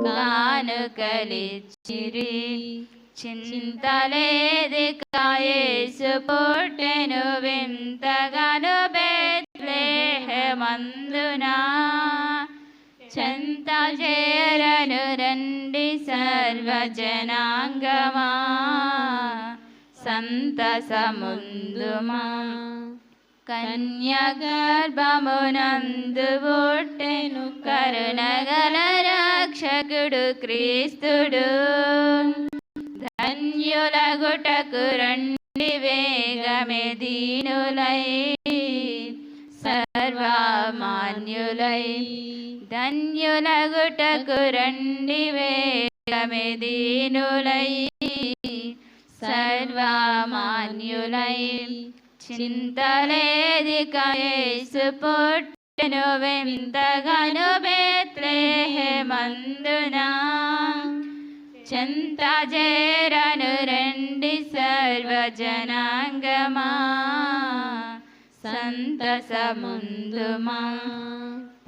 కానుకలిచ్చిరి. చింతలేదిక యేసు పుట్టెను వింతగాను బెత్లెహేమందునా. చెంత చేరను రండి సర్వజనాంగమా, సంతసముందుమా. కన్యగర్భమునందు పుట్టెను కరుణగల రక్షకుడు క్రీస్తుడు. ధన్యులగుటకు రండి వేగమే దీనులై, సర్వమాన్యులై. ధన్యులగుటకు రండి వేగమే దీనులై, సర్వమాన్యులై. చింతలేదిక యేసు పుట్టెను వింతగాను బెత్లెహేమందునా. చెంత చేరను రండి సర్వజనాంగమా, సంతసముందుమా.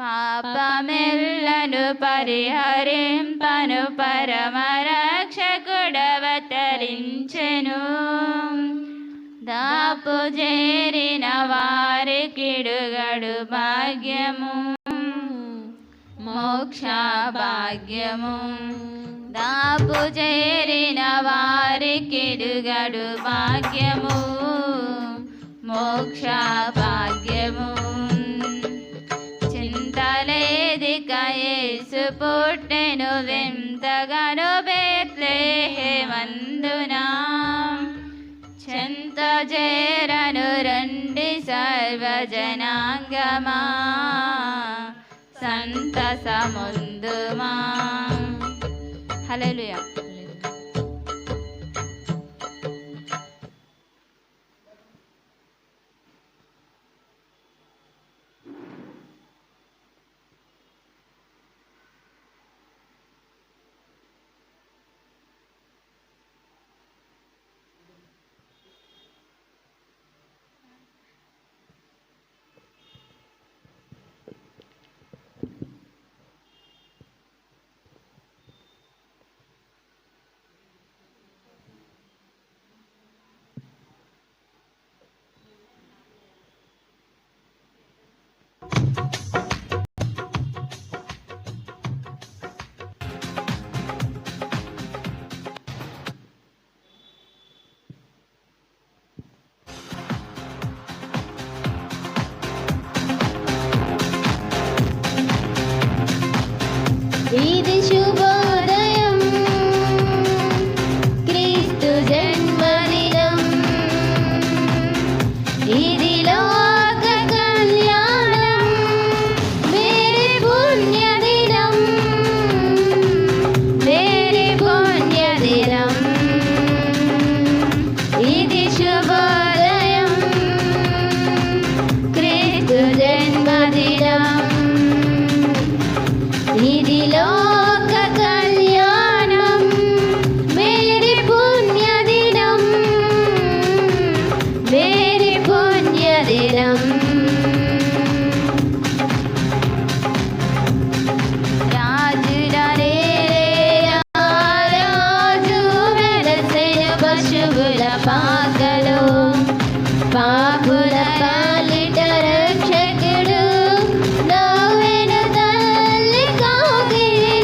పాపమెల్లను పరిహరింపను పరమరక్షకుడవతరించెను. దాపు చేరిన వారికిడుగడు భాగ్యము, మోక్ష భాగ్యము. దాపు చేరిన వారికిడుగడు భాగ్యము, మోక్ష భాగ్యము. చింతలేదిక యేసు పుట్టెను వింతగాను బెత్లెహేమందునా. చెంత చేరను రండి సర్వజనాంగమా, సంతసముందుమా. హల్లెలూయా. ఇది శుభోదయం, క్రీస్తు జన్మదినం. ఇది లోక కళ్యాణం, మేరీ పుణ్యదినం, మేరీ పుణ్యదినం. ఇది శుభోదయం, క్రీస్తు జన్మదినం. ఇది లోక కళ్యాణం, మేరీ పుణ్యదినం, మేరీ పుణ్యదినం. రాజులనే రాజు వెలసెను పశువుల పాకలో, పాపుల పాలిట రక్షకుడు నవ్వెను తల్లి కౌగిలిలో.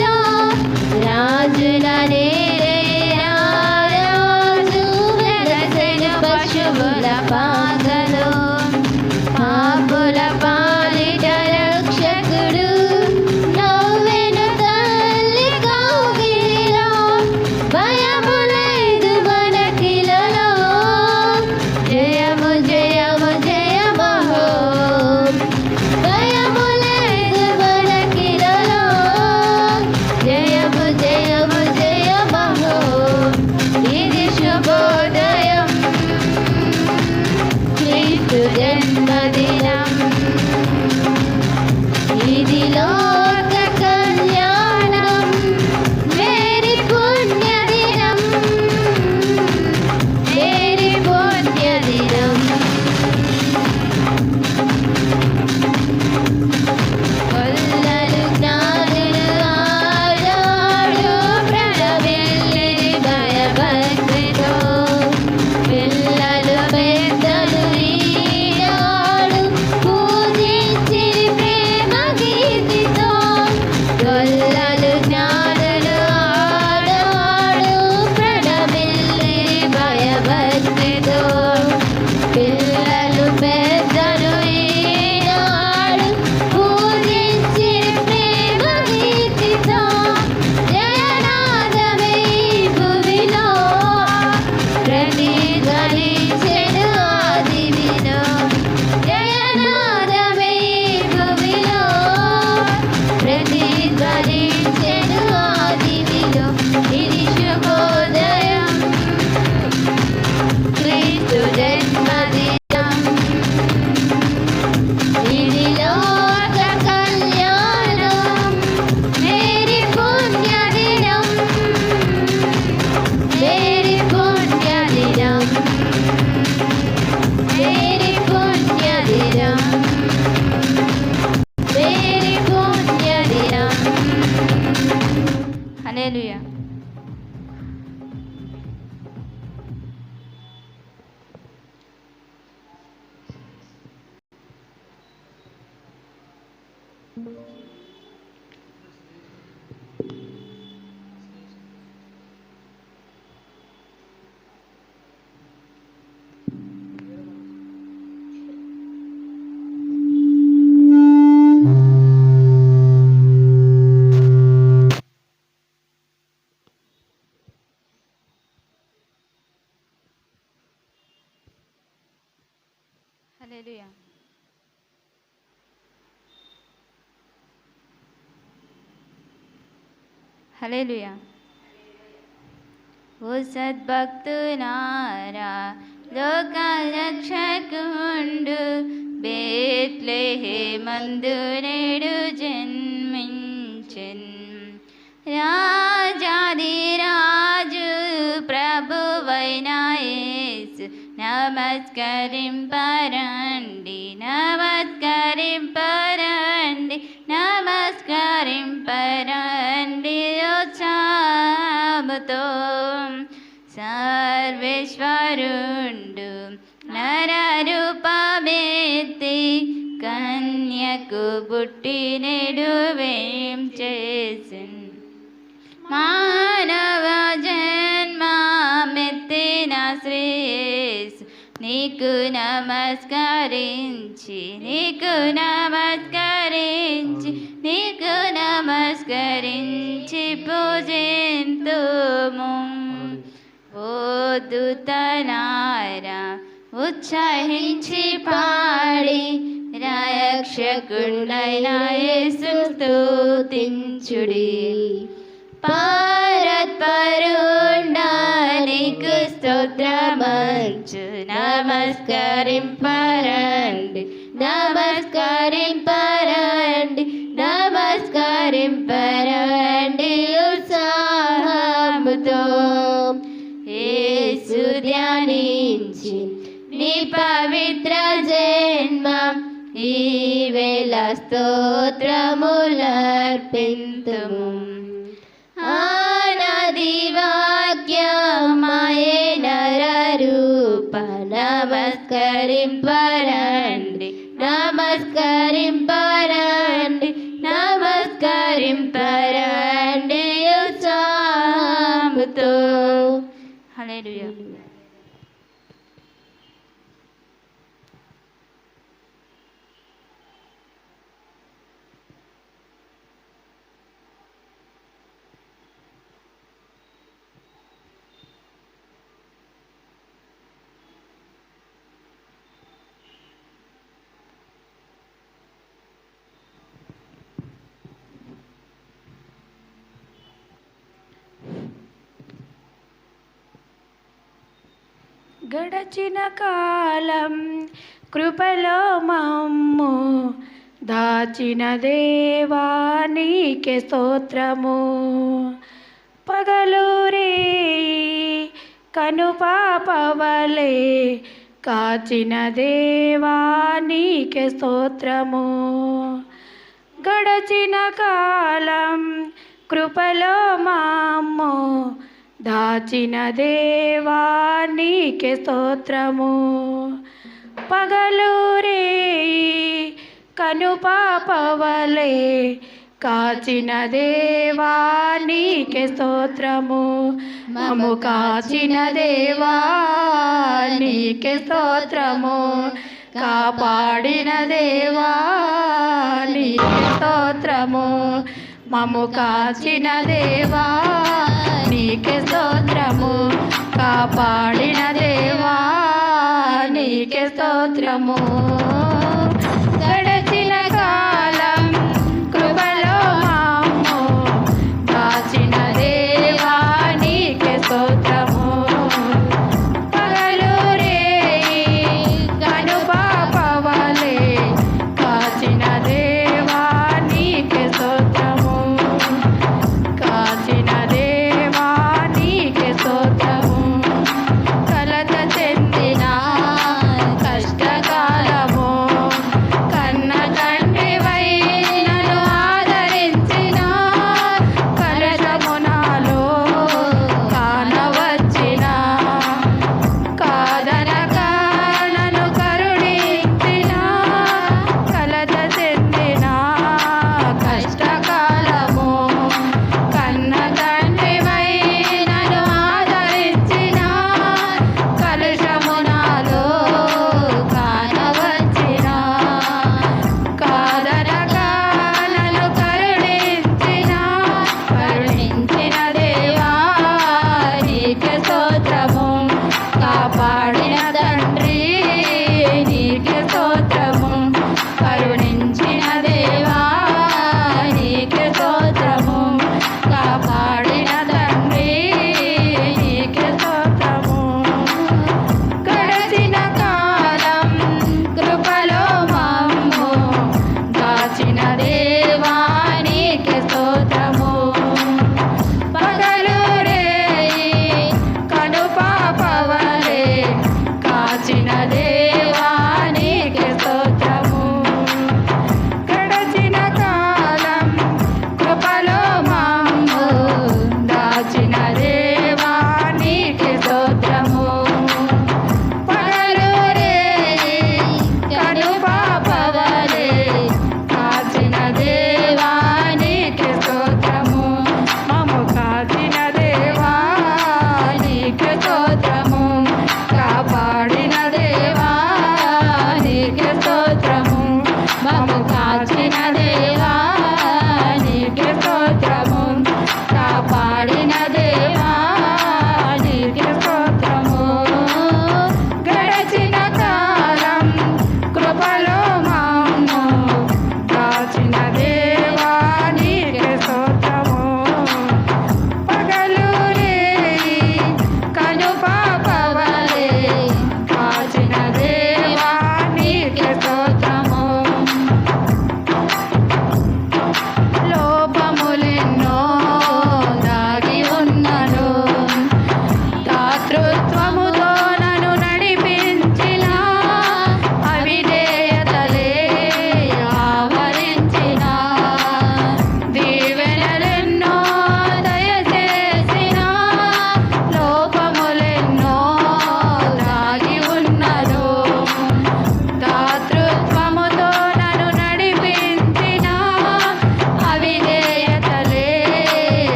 అవతరించెను ఆదివిలో ఇది శుభోదయం క్రీస్తు జన్మదినం ఇది లోక కళ్యాణం మేరీ పుణ్యదినం మేరీ పుణ్యదినం మేరీ పుణ్యదినం మేరీ పుణ్యదినం హల్లెలూయా. హల్లెలూయా. హల్లెలూయా. ఓ సద్భక్తులారా లోక రక్షకుండు బేత్లెహేమందు నేడు జన్మించెన్ రాజాదిరాజు ప్రభువైన యేసు నమస్కరింపరండి నమస్కరింపరండి నమస్కరింపరండి ఉత్సాహముతో సర్వేశ్వరుండు నరరూపమెత్తి కన్యకు పుట్టి నేడు వేం చేసిన్ మానవ జన్మమెత్తిన శ్రీయేసు నీకు నమస్కరించి నీకు నమస్కరించి నీకు నమస్కరించి పూజింతుము ఓ దూతలారా ఉత్సహించి పాడి రక్షకుడైన యేసును స్తుతించుడి పరత్పరుండా నీకు స్తోత్రమంచు నమస్కరింపరండి నమస్కరింపరండి నమస్కరింపరండి ఉత్సాహముతో యేసు ధ్యానించి నీ పవిత్ర జన్మ ఈ వేళ స్తోత్రములర్పింతుము ఆనాది వాక్యమాయే నరరూప నమస్కరింపరండి నమస్కరింపరండి నమస్కరింపరండి ఉత్సాహముతో. హల్లెలూయా. గడచిన కాలం కృపలో మమ్ము దాచిన దేవా నీకే స్తోత్రము పగలూరే కనుపాపవలే కాచిన దేవా నీకే స్తోత్రము గడచిన కాలం కృపలో మమ్ము దాచిన దేవా నీకే స్తోత్రము పగలూరే కనుపాపవలే కాచిన దేవా నీకే స్తోత్రము మము కాచిన దేవా నీకే స్తోత్రము కాపాడిన దేవా నీకే స్తోత్రము మము కాచిన దేవా నీకే స్తోత్రము కాపాడిన దేవా నీకే స్తోత్రము గడచిన కాలం కృపలో మమ్ము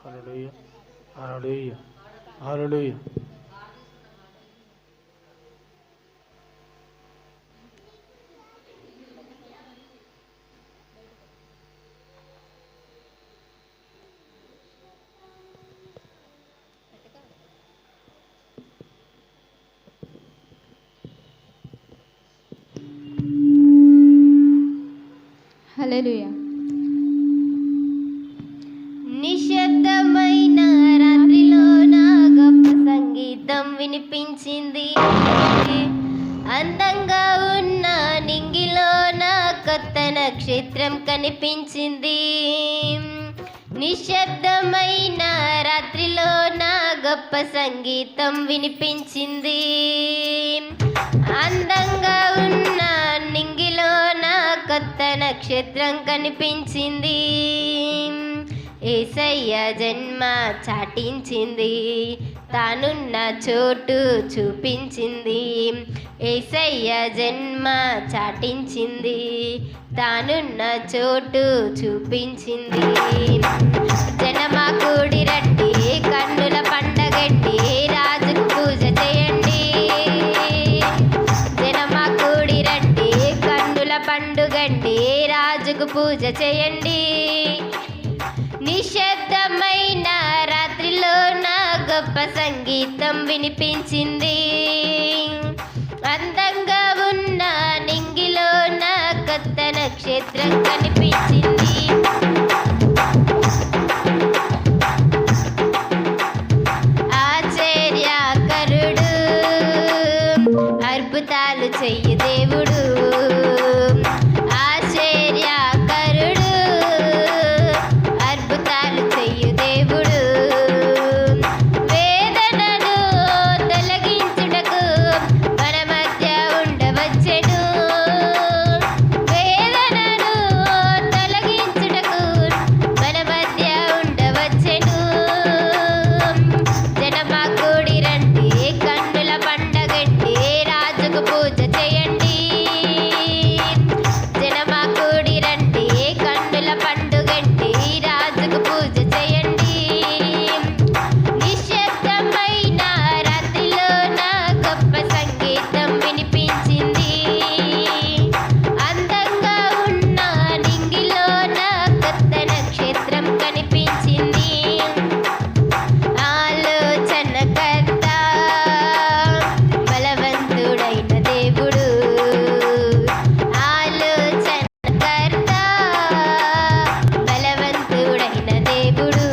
హల్లెలూయా హల్లెలూయా హల్లెలూయా. హల్లెలూయా. నిశ్శబ్దమైన రాత్రిలో నా గొప్ప సంగీతం వినిపించింది. అందంగా ఉన్న నింగిలో నా కొత్త నక్షత్రం కనిపించింది. నిశ్శబ్దమైన రాత్రిలో నా గొప్ప సంగీతం వినిపించింది. అందంగా ఉన్న నింగిలో నా కొత్త నక్షత్రం కనిపించింది. యేసయ్య జన్మ చాటించింది, తానున్న చోటు చూపించింది. యేసయ్య జన్మ చాటించింది, తానున్న చోటు చూపించింది. జనమా కూడి రండి, కన్నుల పండగండి, రాజుకు పూజ చేయండి. జనమా కూడి రండి, కన్నుల పండుగండి, రాజుకు పూజ చేయండి. నిశ్శబ్దమైన రాత్రిలో నా గొప్ప సంగీతం వినిపించింది. అందంగా ఉన్న నింగిలో నా కొత్త నక్షత్రం కనిపించింది. ఆశ్చర్యకరుడు, అద్భుతాలు చెయ్యి దేవుడు. ఆశ్చర్యకరుడు, అద్భుతాలు చెయ్యి దేవుడు. వేదనను తొలగించుటకు మన మధ్య ఉండవచ్చెను. వేదనను తొలగించుటకు మన మధ్య ఉండవచ్చెను. జనమా కూడి రండి, కన్నుల పండగండి, రాజుకు పూజ చేయండి. జనమా కూడి రండి, కన్నుల పండుగండి, రాజుకు పూజ చేయండి. నిశ్శబ్దమైన రాత్రిలో నా గొప్ప సంగీతం వినిపించింది. అందంగా ఉన్న నింగిలో నా కొత్త నక్షత్రం కనిపించింది. ఆలోచనకర్త, బలవంతుడైన దేవుడు. ఆలోచనకర్త, బలవంతుడైన దేవుడు.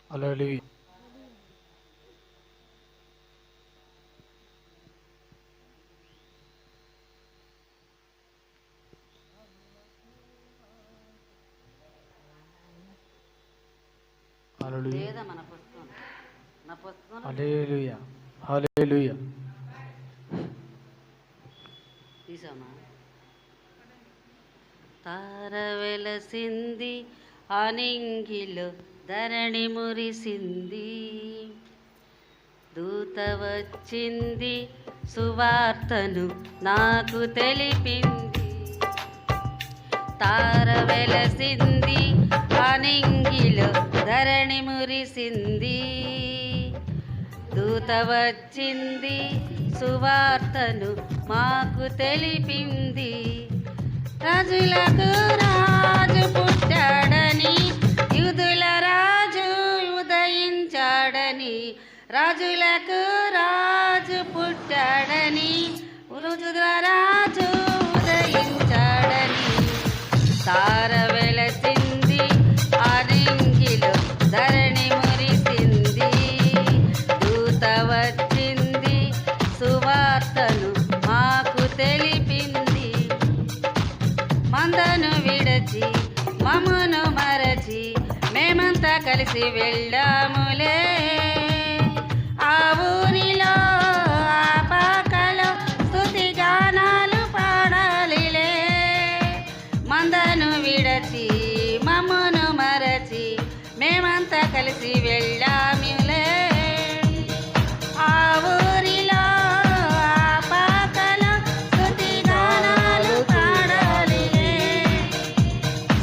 హల్లెలూయా. హల్లెలూయా. లేదా మన పుస్తకం నా పుస్తకం హల్లెలూయా. హల్లెలూయా. తీసామా? తార వెలసింది అనింగిలో ధరణి మురిసింది, దూత వచ్చింది సువార్తను నాకు తెలిపింది. తార వెలసింది అనింగిలో ధరణి మురిసింది, దూత వచ్చింది సువార్తను మాకు తెలిపింది. రాజులకు రాజు పుట్టాడని, యూదుల రాజు ఉదయించాడని, రాజులకు రాజు పుట్టాడని, యూదుల రాజు ఉదయించాడని. తార వెలసింది అనింగిలో ధరణి మురిసింది, దూత వచ్చింది సువార్తను మాకు తెలిపింది. మందను విడచి మమ్మును మరచి మేమంతా కలిసి వెళ్ళాములే, ఆ ఊరిలో ఆ పాకలో స్తుతి గానాలు పాడాలిలే. మందను విడచి మమ్మును మరచి మేమంతా కలిసి వెళ్ళాములే, ఆ ఊరిలో ఆ పాకలో స్తుతి గానాలు పాడాలిలే.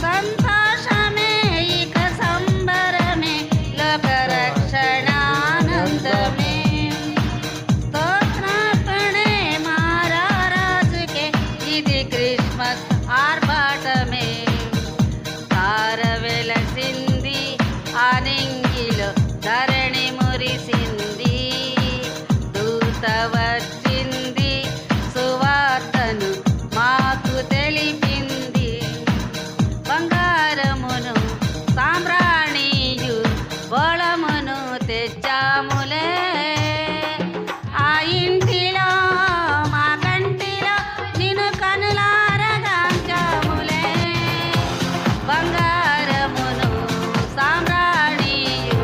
సంతోషమే ఇక సంబరమే, లోక రక్షణానందమే, స్తోత్రార్పణే మారారాజుకే, ఇది క్రిస్మస్ ఆర్భాటమే. తార వెలసింది అనింగిలో ధరణి మురిసింది, దూత వచ్చింది సువార్తను మాకు తెలిపింది. బంగారమును సాంబ్రాణియు బోళమును తెచ్చాములే, ఆ ఇంటిలో మా కంటిలో నిన్ను కనులారగాంచాములే. బంగారమును సాంబ్రాణియు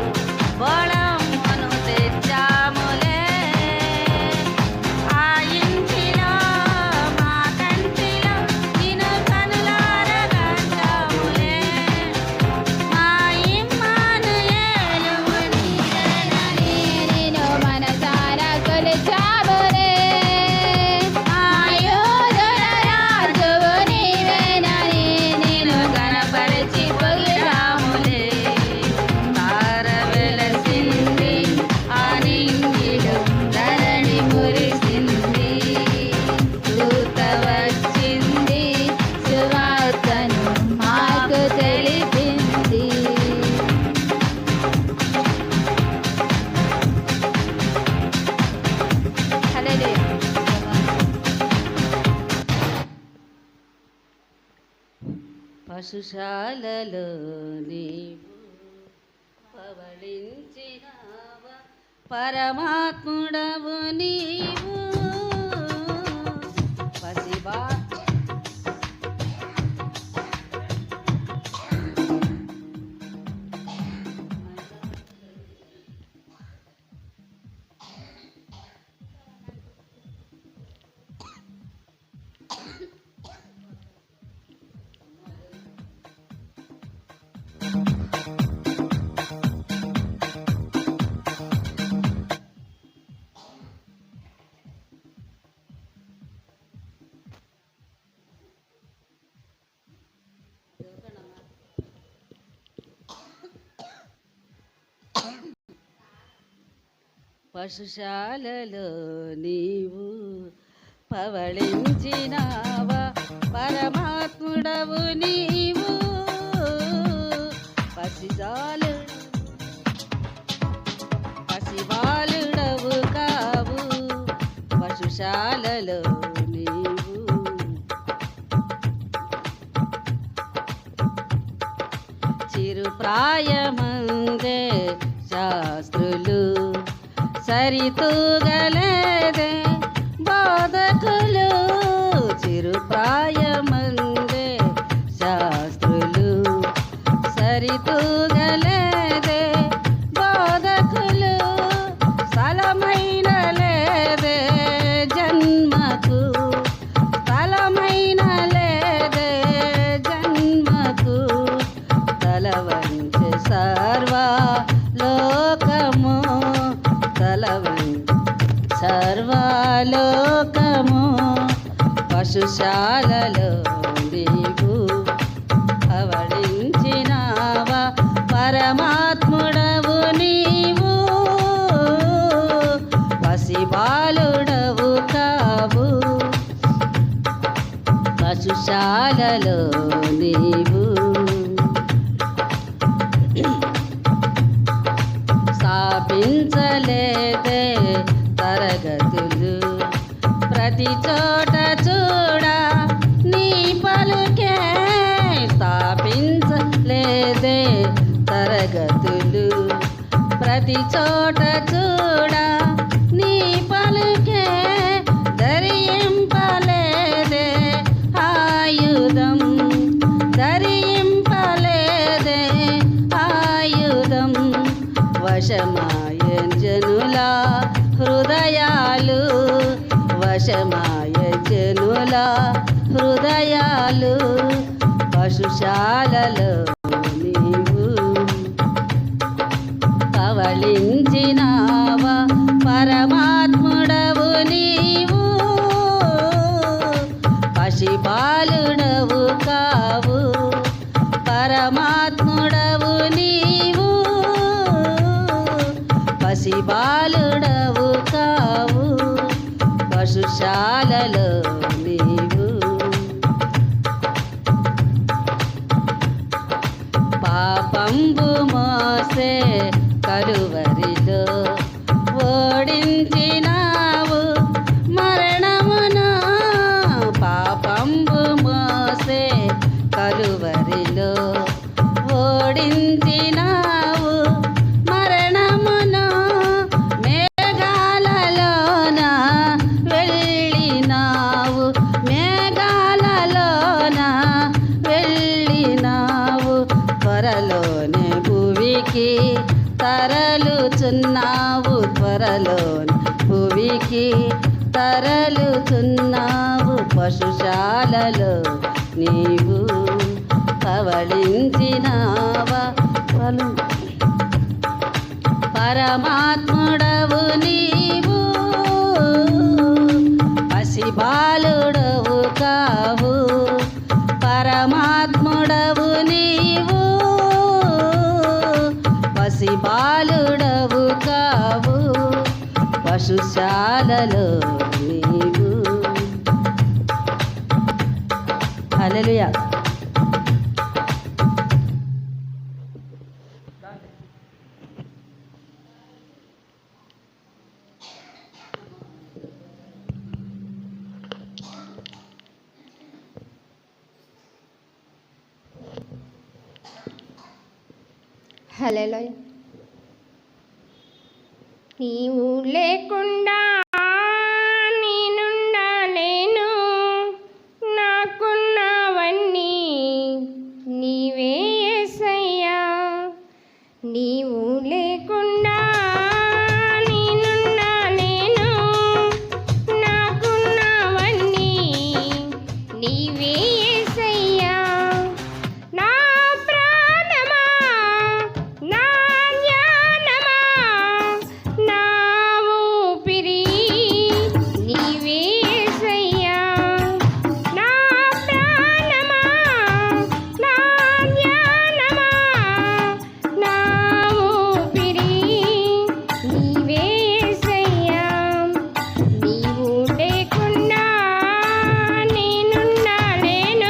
బోళమును తెచ్చాములే, ఆ ఇంటిలో మా కంటిలో నిన్ను కనులారగాంచాములే. మా ఇమ్మానుయేలు నీవేనని నేను మనసారా కొలిచాములే, మా యోధుల రాజువు నీవేనని నేను కనపరిచి పొగిడాములే. తార వెలసింది అనింగిలో ధరణి మురిసింది, దూత వచ్చింది సువార్తను మాకు తెలిపింది. హల్లెలూయా. పశుశాలలో నీవు పవళించినావా, పరమాత్ముడవు నీవు. పసిబా పశుశాలలో నీవు పవళించినావా, పరమాత్ముడవు నీవు. పసిబాలుడవు కావు, పశుశాలలో నీవు. చిరు ప్రాయమందే శాస్త్రులు సరితూగలేదే బోధకులు చిరుప్రాయమందే శాస్త్రులు సరితూగలేదే బోధకులు స్థలమైన లేదే జన్మకు స్థలమైన లేదే జన్మకు తలవంచె సర్వలోకము సర్వలోకము పశుశాలలో నీవు అవడించినావా పరమాత్ముడవు నీవు పసిబాలుడవు కావు పశుశాలలో నీవు స్థాపించలేదే తరగతులు ప్రతి చోట చూడ నీ పలుకే స్థాపించలేదే తరగతులు ప్రతి చోట చూడ నీ పలుకే ధరింపలేదే ఆయుధం ధరింపలేదే ఆయుధం వశమాయ జనుల హృదయాలు వశమాయ జనుల హృదయాలు పశుశాలలో నీవు కవళించినావా పరమాత్ముడవు నీవు పశిబాలుడవు కావు పరమాత్ముడవు నీవు పసిబాలుడవు కావు పశుశాలలో నీవు పాపంబు మోసే కలువరిలో ఓడించినావు మరణమును పాపంబు మోసే కలువరిలో ఓడించినావు మరణమును మేఘాలలోన వెళ్ళినావు మేఘాలలోన వెళ్ళినావు త్వరలోనే భువికి తరలుచున్నావు త్వరలోనే భువికి తరలుచున్నావు పశుశాలలో నీవు పవళించినావా పరమాత్ముడవు నీవు పసిబాలుడవు కావు పరమాత్ముడవు నీవు పసిబాలుడవు కావు పశుశాలలో నీవు హల్లెలూయా. హల్లెలూయా. నీవు లేకుండా నేనుండలేను, నాకున్నవన్నీ నీవే యేసయ్యా. నీవు లేకుండా నేనుండలేను, నాకున్నవన్నీ నీవే యేసయ్యా. నా ప్రాణమా నా జ్ఞానమా నా ఊపిరి నీవే యేసయ్యా. నా ప్రాణమా నా జ్ఞానమా నా ఊపిరి నీవే యేసయ్యా. నీవు లేకుండా నేనుండలేను,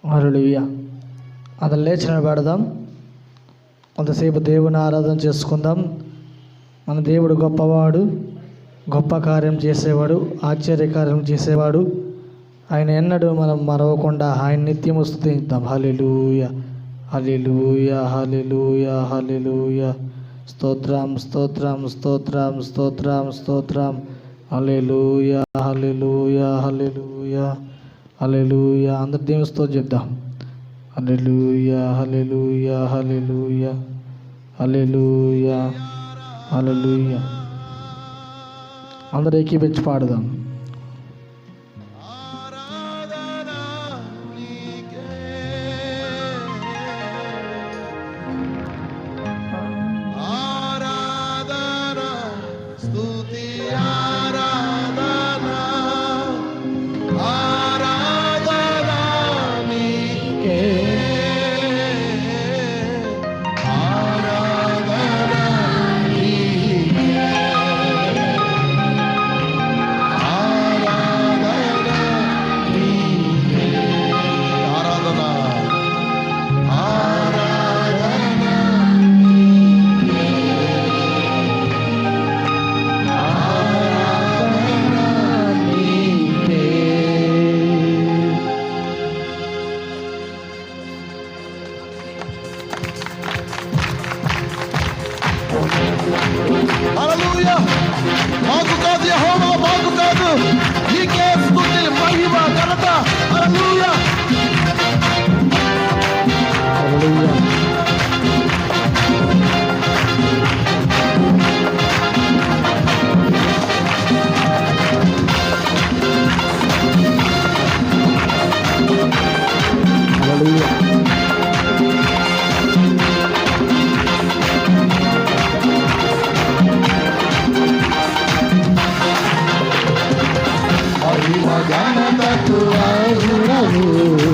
హల్లెలూయా. అతను లేచిన పెడదాం, కొంతసేపు దేవుని ఆరాధన చేసుకుందాం. మన దేవుడు గొప్పవాడు, గొప్ప కార్యం చేసేవాడు, ఆశ్చర్యకార్యం చేసేవాడు. ఆయన ఎన్నడూ మనం మరవకుండా ఆయన నిత్యము స్తుతిద్దాం. హల్లెలూయా, హల్లెలూయా, హల్లెలూయా, హల్లెలూయా. స్తోత్రం, స్తోత్రం, స్తోత్రం, స్తోత్రం, స్తోత్రం. హల్లెలూయా, హల్లెలూయా, హల్లెలూయా, హల్లెలూయా. అందరు దేవుని స్తోత్రం చెప్దాం. హల్లెలూయా, హల్లెలూయా, హల్లెలూయా, హల్లెలూయా, హల్లెలూయా. అందరూ ఏకీపించి పాడుదాం. హల్లెలూయా. మాకు కాదు యెహోవా, మాకు కాదు, నీకే స్తుతి, మహిమ, ఘనత. హల్లెలూయా. హల్లెలూయా. హల్లెలూయా. మహిమ ఘనతకు అర్హుడవు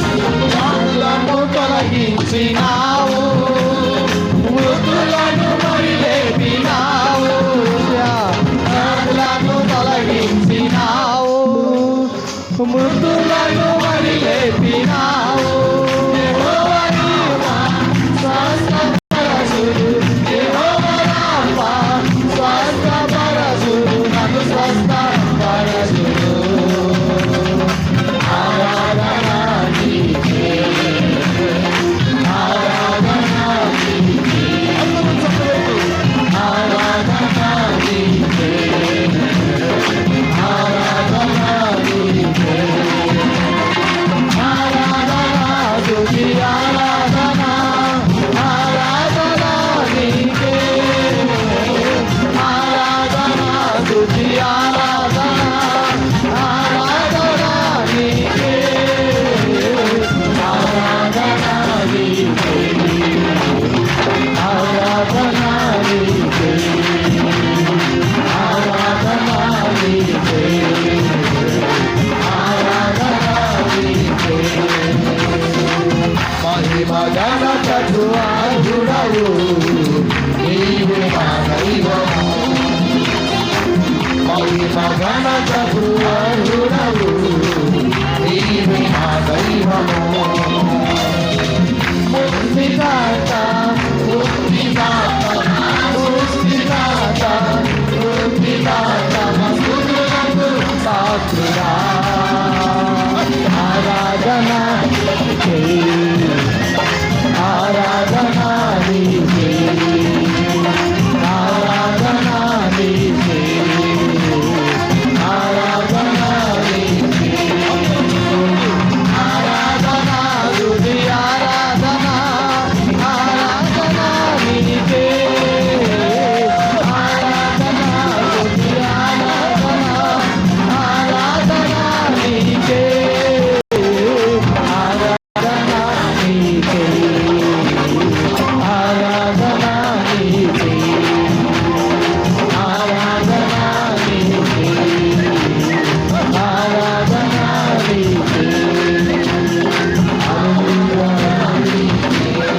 వ్యాధులను తొలగించినావు, మృతులను మరి లేపినావు. వ్యాధులను తొలగించినావు, మృతులను మరి లేపినావు. యెహోవా నీవా స్వస్థపరచుడు, యెహోవా రాఫా స్వస్థపరచుడు, నన్ను స్వస్థపరచుడు. ఆరాధన నీకే, ఆరాధన నీకే. అందరూ చెప్పలేదు. ఆరాధన నీకే, ఆరాధన నీకే, ఆరాధన స్తుతి ఆరాధన, ఆరాధన నీకే, ఆరాధన స్తుతి ఆరాధన, ఆరాధన నీకే, ఆరాధన నీకే, ఆరాధన నీకే, ఆరాధన నీకే, ఆరాధన నీకే. మహిమ గణపతు ఆరుడవు, నీవు మా దైవము. మహిమ గణపతు ఆరుడవు, నీవు మా దైవము. ముక్తిదాత, ముక్తిదాత, ముక్తిదాత, ముక్తిదాత, మస్తుతులకు పాత్రుడా. ఆరాధన నీకే, ఆరాధన నీకే, ఆరాధన నీకే, ఆరాధన నీకే, ఆరాధన స్తుతి ఆరాధన, ఆరాధన నీకే, ఆరాధన స్తుతి ఆరాధన, ఆరాధన నీకే, ఆరాధన నీకే, ఆరాధన నీకే, ఆరాధన నీకే, ఆరాధన నీకే.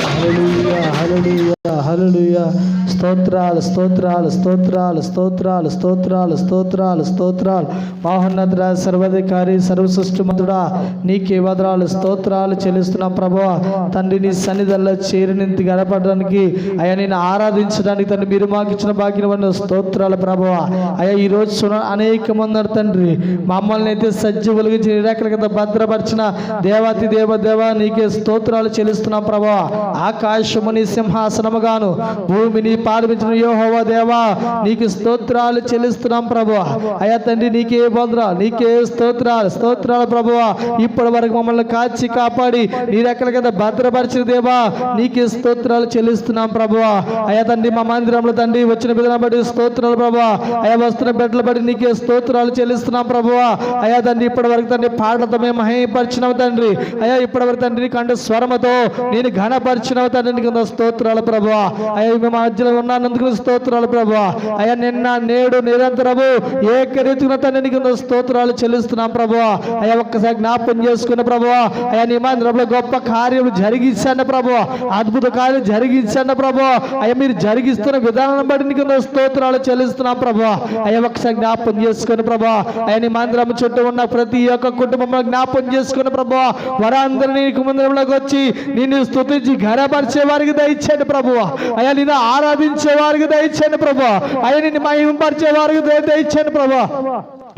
హల్లెలూయా, హల్లెలూయా, హల్లెలూయా. స్తోత్రాలు, స్తోత్రాలు, స్తోత్రాలు, స్తోత్రాలు, స్తోత్రాలు, స్తోత్రాలు, స్తోత్రాలు. మహోన్నతుడా, సర్వాధికారి, సర్వసృష్టిమంతుడా, నీకే వదనాలు, స్తోత్రాలు చెల్లిస్తున్నాం ప్రభువా. తండ్రి, నీ సన్నిధుల్లో చేరినంత గడపడానికి అయ్యా, నేను ఆరాధించడానికి తండ్రి మీరు మాకు ఇచ్చిన భాగ్యమైన స్తోత్రాలు ప్రభువా. అయ్యా, ఈ రోజు అనేక మంది ఉన్నారు తండ్రి, మమ్మల్ని అయితే సజీవులుగా నిరాకరణ కింద భద్రపరిచిన దేవాతి దేవ నీకే స్తోత్రాలు చెల్లిస్తున్నాం ప్రభువా. ఆకాశము నీ సింహాసనముగాను, భూమిని పాలించిన యెహోవా దేవా, నీకు స్తోత్రాలు చెల్లిస్తున్నాం ప్రభువా. అయ్యా తండ్రి, నీకే వందనాలు, నీకే స్తోత్రాలు, స్తోత్రాలు ప్రభువా. ఇప్పటి వరకు మమ్మల్ని కాచి కాపాడి నీ రెక్కల కింద భద్రపరిచిన దేవా, నీకే స్తోత్రాలు చెల్లిస్తున్నాం ప్రభువా. అయ్యా తండ్రి, మా మందిరంలో తండ్రి వచ్చిన బిడ్డలను బట్టి స్తోత్రాలు ప్రభువా. అయ్యా, వస్తున్న బిడ్డల బట్టి నీకే స్తోత్రాలు చెల్లిస్తున్నాం ప్రభువా. అయ్యా తండ్రి, ఇప్పటి వరకు తండ్రి పాటలతో మేము మహిమపరిచినావు తండ్రి. అయ్యా, ఇప్పటి వరకు తండ్రి కంటే స్వరముతో నేను ఘనపరిచినావు తండ్రి, నీకు స్తోత్రాలు ప్రభువా. అయ్యా, మేము మధ్యలో ఉన్నందుకు స్తోత్రాలు ప్రభువా. అయ్యా, నిన్న నేడు నిరంతరము ఏకరీతిగా తండ్రి నీకు స్తోత్రాలు చెల్లిస్తున్నాం ప్రభువా. అయ్యా, ఒక్కసారి జ్ఞాపకం చేసుకున్న ప్రభువా. అయ్యా, నీ మందిరంలో గొప్ప కార్యం జరిగించండి ప్రభువా, అద్భుత కార్యం జరిగించండి ప్రభువా. అయ్యా, మీరు జరిగిస్తున్న విధానం బట్టి నీకు స్తోత్రాలు చెల్లిస్తున్నాం ప్రభువా. అయ్యా, ఒక్కసారి జ్ఞాపకం చేసుకుని ప్రభువా. అయ్యా, నీ మందిరం చుట్టూ ఉన్న ప్రతి ఒక్క కుటుంబంలో జ్ఞాపకం చేసుకుని ప్రభువా. వారందరినీ నీకు మందిరంలోకి వచ్చి నిన్ను స్తుతించి ఘనపరిచే వారికి దయచేయండి ప్రభువా. అయ్యా, నిన్ను ఆరాధించే వారికి దయచేయండి ప్రభువా. అయ్యా, నిన్ను మహిమపరిచే వారికి దయచేయండి ప్రభువా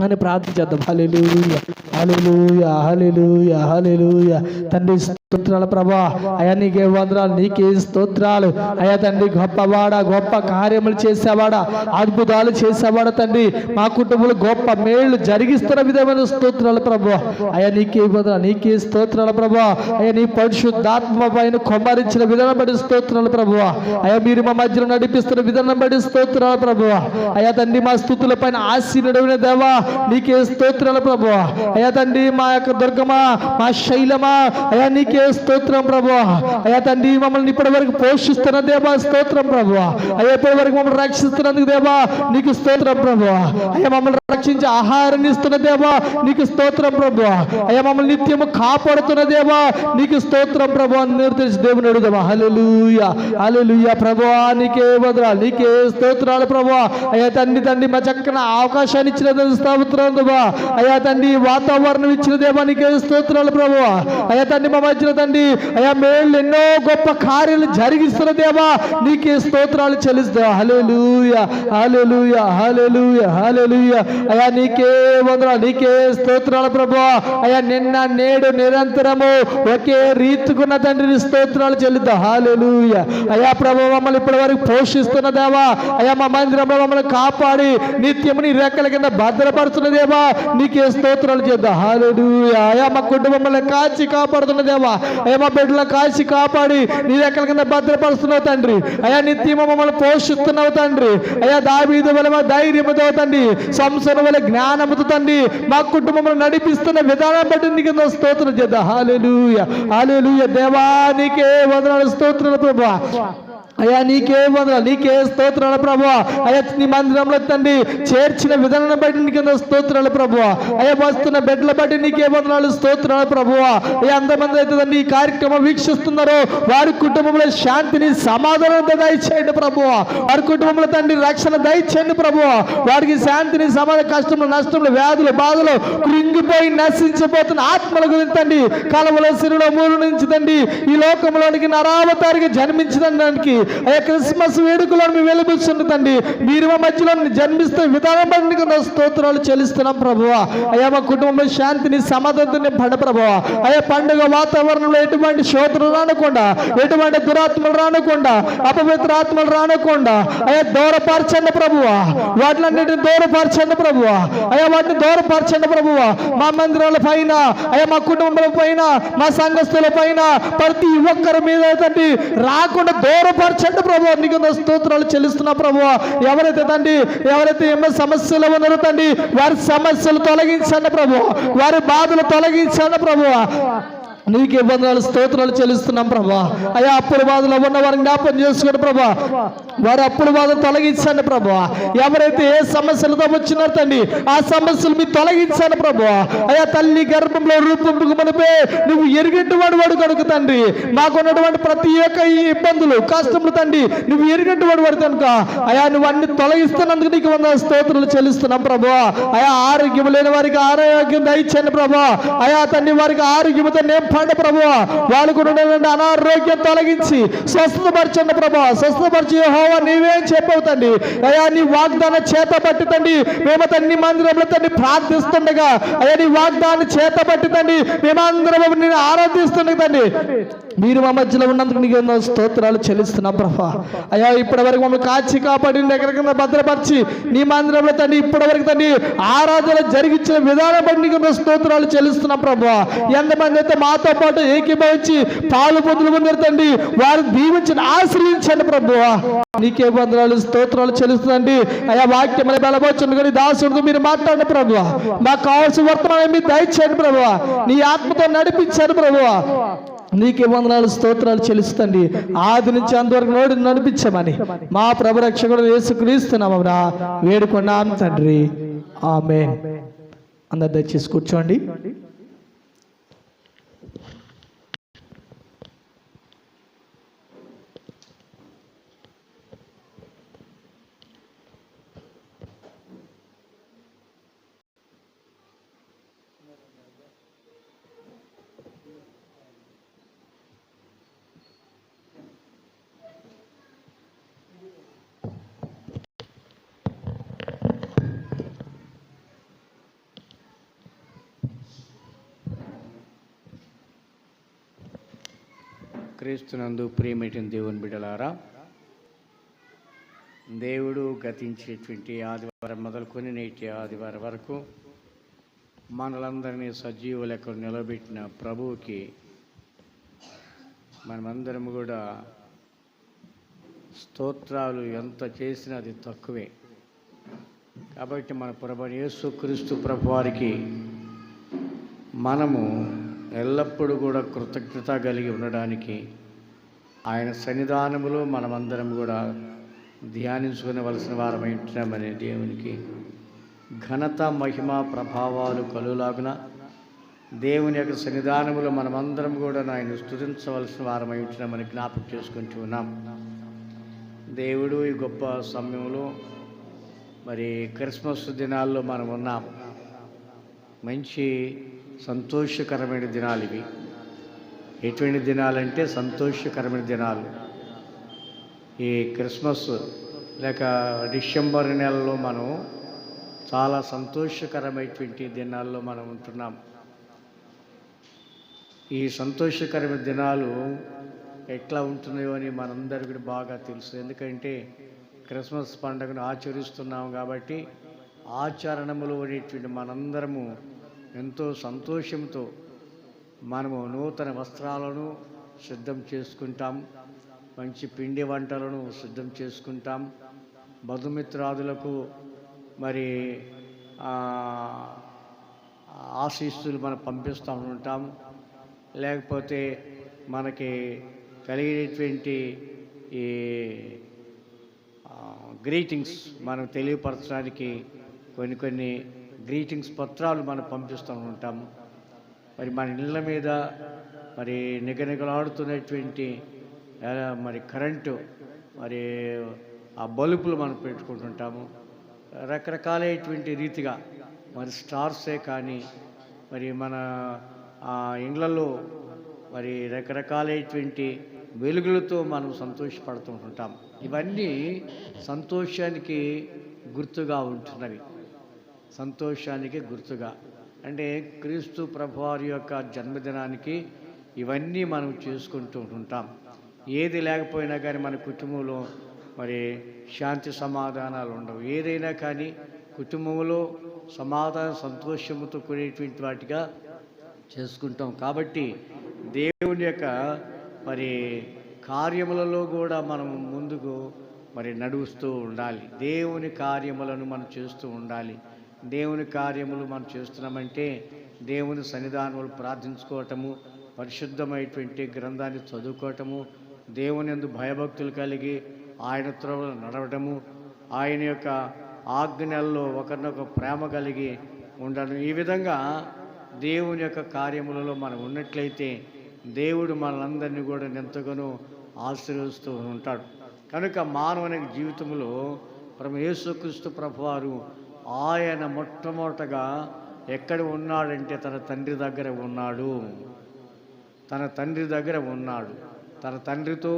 అని ప్రార్థించేద్దాం. హల్లెలూయా, హల్లెలూయా, హల్లెలూయా, హల్లెలూయా. తండ్రి స్తోత్రాలు ప్రభా. అయా నీకే వందనాలు, నీకే స్తోత్రాలు. అయా తండ్రి గొప్పవాడా, గొప్ప కార్యములు చేసేవాడా, అద్భుతాలు చేసేవాడా తండ్రి. మా కుటుంబంలో గొప్ప మేళ్లు జరిగిస్తున్న విధమైన స్తోత్రాలు ప్రభా. అయా నీకే వందనాలు, నీకే స్తోత్రాలు ప్రభా. అయా నీ పరిశుద్ధాత్మ పైన కొమ్మరించిన విధానం బట్టి స్తోత్రాలు ప్రభా. అయా మీరు మా మధ్యలో నడిపిస్తున్న విధానం బట్టి స్తోత్రాలు ప్రభా. అయా తండ్రి మా స్తుతుల పైన ఆశీనుడైన దేవా నీకే స్తోత్రాలు ప్రభా. అయా తండ్రి మా యొక్క దుర్గమా, మా శైలమా, అయా నీకే స్తోత్రం ప్రభా. అయా తండ్రి మమ్మల్ని ఇప్పటి వరకు పోషిస్తున్న దేవా స్తోత్రం ప్రభా. అయ్యా ఇప్పటి వరకు మమ్మల్ని రక్షిస్తున్నందుకు దేవా నీకు స్తోత్రం ప్రభా. అయ్యా మమ్మల్ని రక్షించి ఆహారాన్ని ఇస్తున్న దేవా నీకు స్తోత్రం ప్రభా. అయ్యా మమ్మల్ని నిత్యము కాపాడుతున్న దేవా నీకు స్తోత్రం ప్రభా. నిర్దేశ దేవుని అడుగుదామా. హల్లెలూయా, హల్లెలూయా ప్రభా. నీకే వందనాలు, నీకే స్తోత్రాలు ప్రభా. అయ్యా తండ్రి మా చక్కన అవకాశాన్ని ఇచ్చిన స్తోత్రం ప్రభా. అయ్యా తండ్రి వాతావరణం ఇచ్చిన దేవా నీకే స్తోత్రాలు ప్రభా. అయ్యా తండ్రి మా మధ్యలో తండ్రి అయ్యా మేళ్ళు ఎన్నో గొప్ప కార్యాలు జరిగిస్తున్న దేవా నీకే స్తోత్రాలు చెల్లిస్తా. హల్లెలూయా, హల్లెలూయా, హల్లెలూయా, హల్లెలూయా. అయ్యా నీకే వందనాలు, నీకే స్తోత్రాలు ప్రభా. అయ్యా నిన్న నేడు నిరంతరము ఒకే రీతికున్న తండ్రిని స్తోత్రాలు చెల్లిద్దాం. హల్లెలూయా. అయ్యా ప్రభు మమ్మల్ని ఇప్పటి వరకు పోషిస్తున్న దేవా, అయ్యా మా మందిరంలో మమ్మల్ని కాపాడి నిత్యము నీ రెక్కల కింద భద్రపరుస్తున్న దేవా నీకే స్తోత్రాలు చేద్దాం. హల్లెలూయా. అయ్యా మా కుటుంబం మమ్మల్ని కాచి కాపాడుతున్న దేవా, అయ్యా మా బిడ్డల కాచి కాపాడి నీ రెక్కల కింద భద్రపరుస్తున్నావు తండ్రి. అయ్యా నిత్యము మమ్మల్ని పోషిస్తున్నావు తండ్రి. అయ్యా దావీదు వలె మా ధైర్యముతో తండ్రి, సంసోను వలె జ్ఞానముతో తండ్రి మా కుటుంబంలో నడిపిస్తున్న విధానం బట్టి నీకు స్తోత్రం చేద్దాం. హల్లెలూయా, హల్లెలూయా. దేవానికే వందనాలు, స్తోత్రాలు ప్రభా. అయ్యా నీకే వందనాలు, నీకే స్తోత్రాలు ప్రభువా. అయ్యా నీ మందిరంలో తండ్రి చేర్చిన విధానం బట్టి నీకే స్తోత్రాలు ప్రభువా. అయ్యా వస్తున్న బిడ్డల బట్టి నీకే వందనాలు, స్తోత్రాలు ప్రభువా. అయ్యా అంతమంది అయితే తండ్రి ఈ కార్యక్రమం వీక్షిస్తున్నారో వారి కుటుంబంలో శాంతిని సమాధానం దయచేయండి ప్రభువా. వారి కుటుంబంలో తండ్రి రక్షణ దయచేయండి ప్రభువా. వారికి శాంతిని సమాధాన, కష్టంలో నష్టంలో వ్యాధులు బాధలు కృంగిపోయి నశించిపోతున్న ఆత్మల గురించి తండ్రి కాలంలో సిరులో మూడు నుంచి తండ్రి ఈ లోకంలోనికి నరావతారిగా జన్మించడానికి అయ్యా క్రిస్మస్ వేడుకలను మేము వెలుబుచ్చుంది తండ్రి. మీరు మా మధ్యలో జన్మిస్తున్న విధానం బట్టి స్తోత్రాలు చెల్లిస్తున్నాం ప్రభువా. అయ్యా మా కుటుంబంలో శాంతిని సమాధానాన్ని పడ ప్రభువా. అయ్యా పండుగ వాతావరణంలో ఎటువంటి శోధనలు రానకుండా, ఎటువంటి దురాత్మలు రానకుండా, అపవిత్ర ఆత్మలు రానకుండా అయ్యా దూరపరచండి ప్రభువా. వాటిలన్నిటిని దూరపరచండి ప్రభువా. అయ్యా వాటిని దూరపరచండి ప్రభువా. మా మందిరాల పైన, అయ్యా మా కుటుంబాల పైన, మా సంఘస్థుల పైన ప్రతి ఒక్కరి మీద తండ్రి రాకుండా దూరపరచండి ప్రభు. నీకు స్తోత్రాలు చెల్లిస్తున్నా ప్రభు. ఎవరైతే తండ్రి ఏమో సమస్యలు ఉన్నారో తండ్రి వారి సమస్యలు తొలగించండి ప్రభు. వారి బాధలు తొలగించండి ప్రభు. నీకే వందనాలు, స్తోత్రాలు చెల్లిస్తున్నాం ప్రభా. అయ్యా అప్పుల బాధలో ఉన్న వారిని జ్ఞాపకం చేసుకోండి ప్రభా. వారి అప్పుల బాధలు తొలగించండి ప్రభా. ఎవరైతే ఏ సమస్యలతో వచ్చినారు తండ్రి ఆ సమస్యలు మీరు తొలగించండి ప్రభా. అయ్యా తల్లి గర్భంలో రూపొందుకు మనపే నువ్వు ఎరిగంటి వాడు కనుక తండ్రి మాకున్నటువంటి ప్రతి ఒక్క ఈ ఇబ్బందులు కష్టములు తండ్రి నువ్వు ఎరిగంటి వాడు కనుక అయ్యా నువ్వు అన్ని తొలగిస్తున్నందుకు నీకు వందనాలు, స్తోత్రాలు చెల్లిస్తున్నాం ప్రభా. అయా ఆరోగ్యం లేని వారికి ఆరోగ్యం దయచండి ప్రభా. అయా తండ్రి వారికి ఆరోగ్యంతో పండు ప్రభువా. వాళ్ళకు అనారోగ్యం తొలగించి స్వస్థపరచండి ప్రభా. స్వస్థపరిచి యెహోవా నీవేం చెప్పవు తండ్రి. అయ్యా నీ వాగ్దానం చేత పట్టి తండ్రి మేము తండ్రి మందిరంలో తండ్రి ప్రార్థిస్తుండగా అయ్యా నీ వాగ్దానం చేత పట్టి తండ్రి మేమందరం నేను ఆరాధిస్తుండగా తండ్రి మీరు మా మధ్యలో ఉన్నందుకు నీకు ఎన్నో స్తోత్రాలు చెల్లిస్తున్నాం ప్రభా. అయ్యా ఇప్పటి వరకు మమ్మల్ని కాచి కాపాడి ఎక్కడికైనా భద్రపరిచి నీ మందిరంలో తండ్రి ఇప్పటి వరకు తండ్రి ఆరాధన జరిగించిన విధానం బట్టి నీకు స్తోత్రాలు చెల్లిస్తున్నాం ప్రభా. ఎంతమంది అయితే మాతో పాటు ఏకీభవించి పాలు పొందులు పొందారు తండ్రి వారు దీవించండి, ఆశ్రయించండి ప్రభువా. నీకే వందనాలు, స్తోత్రాలు చెల్లిస్తుందండి. అయ్యా వాక్యం బలపరచండి కానీ దాసుడితో మీరు మాట్లాడండి ప్రభువా. మాకు కావాల్సిన వర్తమానం మీరు దయచేయండి ప్రభువా. నీ ఆత్మతో నడిపించండి ప్రభువా. నీకే వందనాలు, స్తోత్రాలు చెల్లిస్తుంది. ఆది నుంచి అంతవరకు నోడి నడిపించమని మా ప్రభు రక్షకుడు యేసుక్రీస్తునామమున వేడుకున్నాం తండ్రి, ఆమేన్. అందరు దయచేసి కూర్చోండి. క్రీస్తునందు ప్రియమైన దేవుని బిడ్డలారా, దేవుడు గతించేటువంటి ఆదివారం మొదలుకొని నేటి ఆదివారం వరకు మనలందరినీ సజీవ లెక్కలు నిలబెట్టిన ప్రభువుకి మనమందరం కూడా స్తోత్రాలు ఎంత చేసినా అది తక్కువే. కాబట్టి మన ప్రభువైన యేసుక్రీస్తు ప్రభువారికి మనము ఎల్లప్పుడూ కూడా కృతజ్ఞత కలిగి ఉండడానికి ఆయన సన్నిధానములో మనమందరం కూడా ధ్యానించుకునవలసిన వారమై ఉంటున్నామనే దేవునికి ఘనత మహిమ ప్రభావాలు కలుగులాగున దేవుని యొక్క సన్నిధానములో మనమందరం కూడా ఆయన స్తుతించవలసిన వారమై ఉంటున్నామని జ్ఞాపకం చేసుకుంటూ ఉన్నాం. దేవుడు ఈ గొప్ప సమయంలో మరి క్రిస్మస్ దినాల్లో మనం ఉన్నాం. మంచి సంతోషకరమైన దినాలు ఇవి. ఎటువంటి దినాలంటే సంతోషకరమైన దినాలు. ఈ క్రిస్మస్ లేక డిసెంబర్ నెలలో మనం చాలా సంతోషకరమైనటువంటి దినాల్లో మనం ఉంటున్నాం. ఈ సంతోషకరమైన దినాలు ఎట్లా ఉంటున్నాయో అని మనందరికీ బాగా తెలుసు. ఎందుకంటే క్రిస్మస్ పండుగను ఆచరిస్తున్నాం కాబట్టి ఆచరణములో అనేటువంటి మనందరము ఎంతో సంతోషంతో మనము నూతన వస్త్రాలను సిద్ధం చేసుకుంటాం, మంచి పిండి వంటలను సిద్ధం చేసుకుంటాం, బంధుమిత్రాదులకు మరి ఆశీస్సులు మనం పంపిస్తూ ఉంటాం. లేకపోతే మనకి కలిగేటువంటి ఈ గ్రీటింగ్స్ మనం తెలియపరచడానికి కొన్ని గ్రీటింగ్స్ పత్రాలు మనం పంపిస్తూ ఉంటాము. మరి మన ఇళ్ళ మీద మరి నిగనిగలాడుతున్నటువంటి మరి కరెంటు మరి ఆ బల్బులు మనం పెట్టుకుంటుంటాము. రకరకాలైనటువంటి రీతిగా మరి స్టార్సే కానీ మరి మన ఇండ్లలో మరి రకరకాలైనటువంటి వెలుగులతో మనం సంతోషపడుతూ ఉంటాం. ఇవన్నీ సంతోషానికి గుర్తుగా ఉంటున్నవి. సంతోషానికి గుర్తుగా అంటే క్రీస్తు ప్రభువారి యొక్క జన్మదినానికి ఇవన్నీ మనం చేసుకుంటూ ఉంటాం. ఏది లేకపోయినా కానీ మన కుటుంబంలో మరి శాంతి సమాధానాలు ఉండవు. ఏదైనా కానీ కుటుంబంలో సమాధాన సంతోషంతో కూడేటువంటి వాటిగా చేసుకుంటాం. కాబట్టి దేవుని యొక్క మరి కార్యములలో కూడా మనం ముందుకు మరి నడుస్తూ ఉండాలి. దేవుని కార్యములను మనం చేస్తూ ఉండాలి. దేవుని కార్యములు మనం చేస్తున్నామంటే దేవుని సన్నిధానములు ప్రార్థించుకోవటము, పరిశుద్ధమైనటువంటి గ్రంథాన్ని చదువుకోవటము, దేవుని యందు భయభక్తులు కలిగి ఆయన త్రోవలో నడవటము, ఆయన యొక్క ఆజ్ఞల్లో ఒకరినొక ప్రేమ కలిగి ఉండడం. ఈ విధంగా దేవుని యొక్క కార్యములలో మనం ఉన్నట్లయితే దేవుడు మనందరినీ కూడా ఎంతగానో ఆశీర్వదిస్తూ ఉంటాడు. కనుక మానవుని జీవితంలో ప్రభు యేసుక్రీస్తు ప్రభువారు ఆయన మొట్టమొదటగా ఎక్కడ ఉన్నాడంటే తన తండ్రి దగ్గర ఉన్నాడు. తన తండ్రి దగ్గర ఉన్నాడు. తన తండ్రితో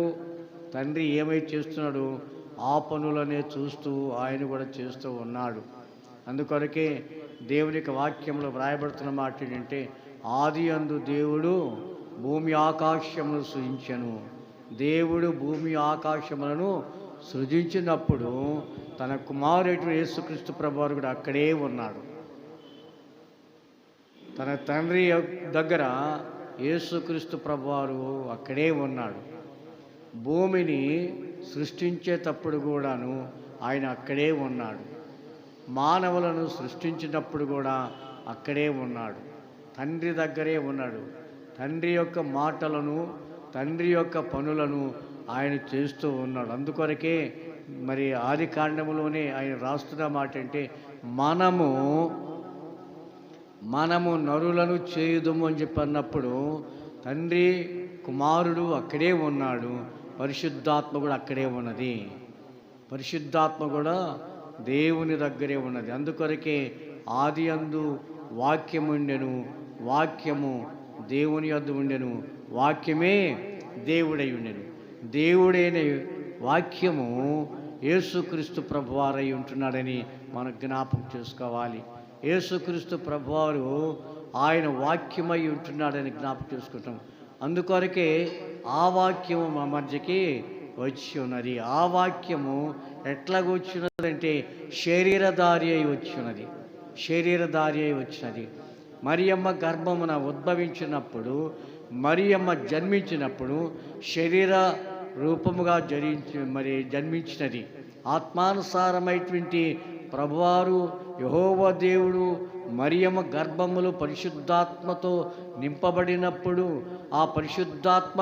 తండ్రి ఏమైతే చేస్తున్నాడో ఆ పనులనే చూస్తూ ఆయన కూడా చేస్తూ ఉన్నాడు. అందుకొరకే దేవుని యొక్క వాక్యంలో వ్రాయబడుతున్న మాట ఏంటంటే ఆది యందు దేవుడు భూమి ఆకాశములను సృజించెను. దేవుడు భూమి ఆకాశములను సృజించినప్పుడు తన కుమారుడు యేసుక్రీస్తు ప్రభువారు కూడా అక్కడే ఉన్నాడు. తన తండ్రి దగ్గర యేసుక్రీస్తు ప్రభువారు అక్కడే ఉన్నాడు. భూమిని సృష్టించేటప్పుడు కూడాను ఆయన అక్కడే ఉన్నాడు. మానవులను సృష్టించినప్పుడు కూడా అక్కడే ఉన్నాడు. తండ్రి దగ్గరే ఉన్నాడు. తండ్రి యొక్క మాటలను, తండ్రి యొక్క పనులను ఆయన చేస్తూ ఉన్నాడు. అందుకొరకే మరి ఆది కాండములోనే ఆయన రాస్తున్న మాట అంటే మనము నరులను చేయుదుము అని చెప్పి అన్నప్పుడు తండ్రి కుమారుడు అక్కడే ఉన్నాడు. పరిశుద్ధాత్మ కూడా అక్కడే ఉన్నది. పరిశుద్ధాత్మ కూడా దేవుని దగ్గరే ఉన్నది. అందుకొరకే ఆది యందు వాక్యము ఉండెను, వాక్యము దేవుని యొద్ద ఉండెను, వాక్యమే దేవుడై ఉండెను. దేవుడైన వాక్యము యేసుక్రీస్తు ప్రభువారై ఉంటున్నాడని మనం జ్ఞాపకం చేసుకోవాలి. యేసుక్రీస్తు ప్రభువారు ఆయన వాక్యమై ఉంటున్నాడని జ్ఞాపకం చేసుకుంటాం. అందుకొరకే ఆ వాక్యము మా మధ్యకి వచ్చి ఉన్నది. ఆ వాక్యము ఎట్లాగ వచ్చినదంటే శరీరధారి అయి వచ్చినది. శరీరధారి అయి వచ్చినది. మరియమ్మ గర్భమున ఉద్భవించినప్పుడు, మరియమ్మ జన్మించినప్పుడు శరీర రూపముగా జన్మించినది. ఆత్మానుసారమైనటువంటి ప్రభువారు యెహోవా దేవుడు మరియమ్మ గర్భములు పరిశుద్ధాత్మతో నింపబడినప్పుడు ఆ పరిశుద్ధాత్మ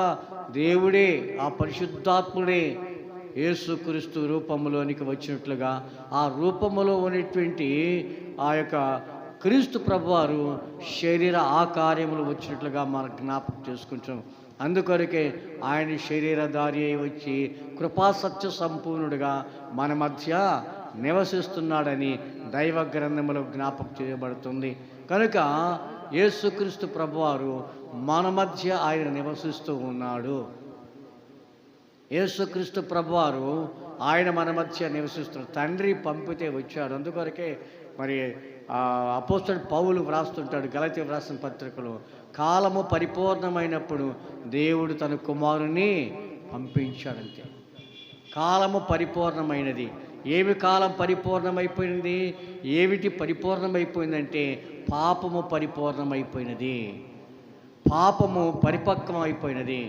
దేవుడే, ఆ పరిశుద్ధాత్ముడే యేసుక్రీస్తు రూపములోనికి వచ్చినట్లుగా ఆ రూపములో ఉన్నటువంటి ఆ యొక్క క్రీస్తు ప్రభువారు శరీర ఆకార్యములు వచ్చినట్లుగా మనం జ్ఞాపకం చేసుకుంటాం. అందుకొరకే ఆయన శరీరధారి అయి వచ్చి కృపాసత్య సంపూర్ణుడిగా మన మధ్య నివసిస్తున్నాడని దైవ గ్రంథములో జ్ఞాపకం చేయబడుతుంది. కనుక యేసుక్రీస్తు ప్రభువారు మన మధ్య ఆయన నివసిస్తూ ఉన్నాడు. యేసుక్రీస్తు ప్రభువారు ఆయన మన మధ్య నివసిస్తున్నాడు. తండ్రి పంపితే వచ్చాడు. అందుకొరకే మరి అపోస్తలుడు పౌలు వ్రాస్తుంటాడు గలతీ వ్రాసిన పత్రికలో, కాలము పరిపూర్ణమైనప్పుడు దేవుడు తన కుమారుని పంపించాడంతే. కాలము పరిపూర్ణమైనది. ఏమి కాలం పరిపూర్ణమైపోయింది? ఏమిటి పరిపూర్ణమైపోయిందంటే పాపము పరిపూర్ణమైపోయినది. పాపము పరిపక్వం అయిపోయినది.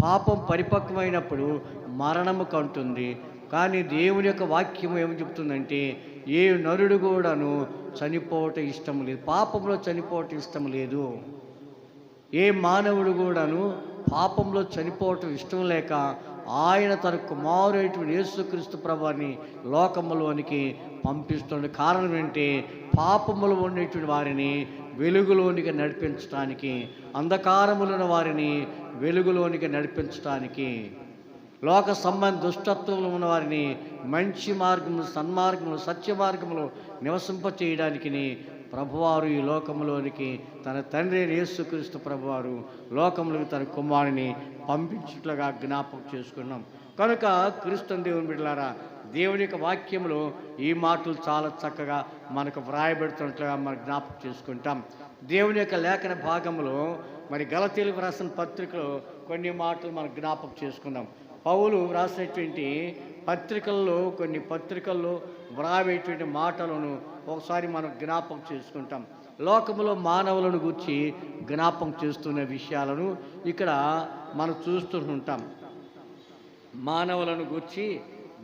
పాపం పరిపక్వమైనప్పుడు మరణము కంటుంది. కానీ దేవుని యొక్క వాక్యం ఏమి చెప్తుందంటే ఏ నరుడు కూడాను చనిపోవటం ఇష్టం లేదు. పాపంలో చనిపోవటం ఇష్టం లేదు. ఏ మానవుడు కూడాను పాపంలో చనిపోవటం ఇష్టం లేక ఆయన తన కుమారుడైన యేసుక్రీస్తు ప్రభువుని లోకములోనికి పంపిస్తున్న కారణం ఏంటి? పాపములో ఉండేటువంటి వారిని వెలుగులోనికి నడిపించడానికి, అంధకారములున్న వారిని వెలుగులోనికి నడిపించడానికి, లోక సంబంధ దుష్టత్వంలో ఉన్న వారిని మంచి మార్గములు, సన్మార్గములు, సత్య మార్గములు నివసింపచేయడానికి ప్రభువారు ఈ లోకంలోనికి తన తండ్రి యేసుక్రీస్తు ప్రభువారు లోకంలోకి తన కుమారుని పంపించుట్లుగా జ్ఞాపకం చేసుకున్నాం. కనుక క్రీస్తు దేవుని బిడ్డలారా, దేవుని యొక్క వాక్యంలో ఈ మాటలు చాలా చక్కగా మనకు వ్రాయబడుతున్నట్లుగా మనం జ్ఞాపకం చేసుకుంటాం. దేవుని యొక్క లేఖన భాగంలో మరి గలతీయులకు రాసిన పత్రికలో కొన్ని మాటలు మనం జ్ఞాపకం చేసుకుందాం. పౌలు వ్రాసినటువంటి పత్రికల్లో కొన్ని పత్రికల్లో వ్రాయేటువంటి మాటలను ఒకసారి మనం జ్ఞాపకం చేసుకుంటాం. లోకంలో మానవులను గురించి జ్ఞాపకం చేస్తున్న విషయాలను ఇక్కడ మనం చూస్తూ ఉంటాం. మానవులను గురించి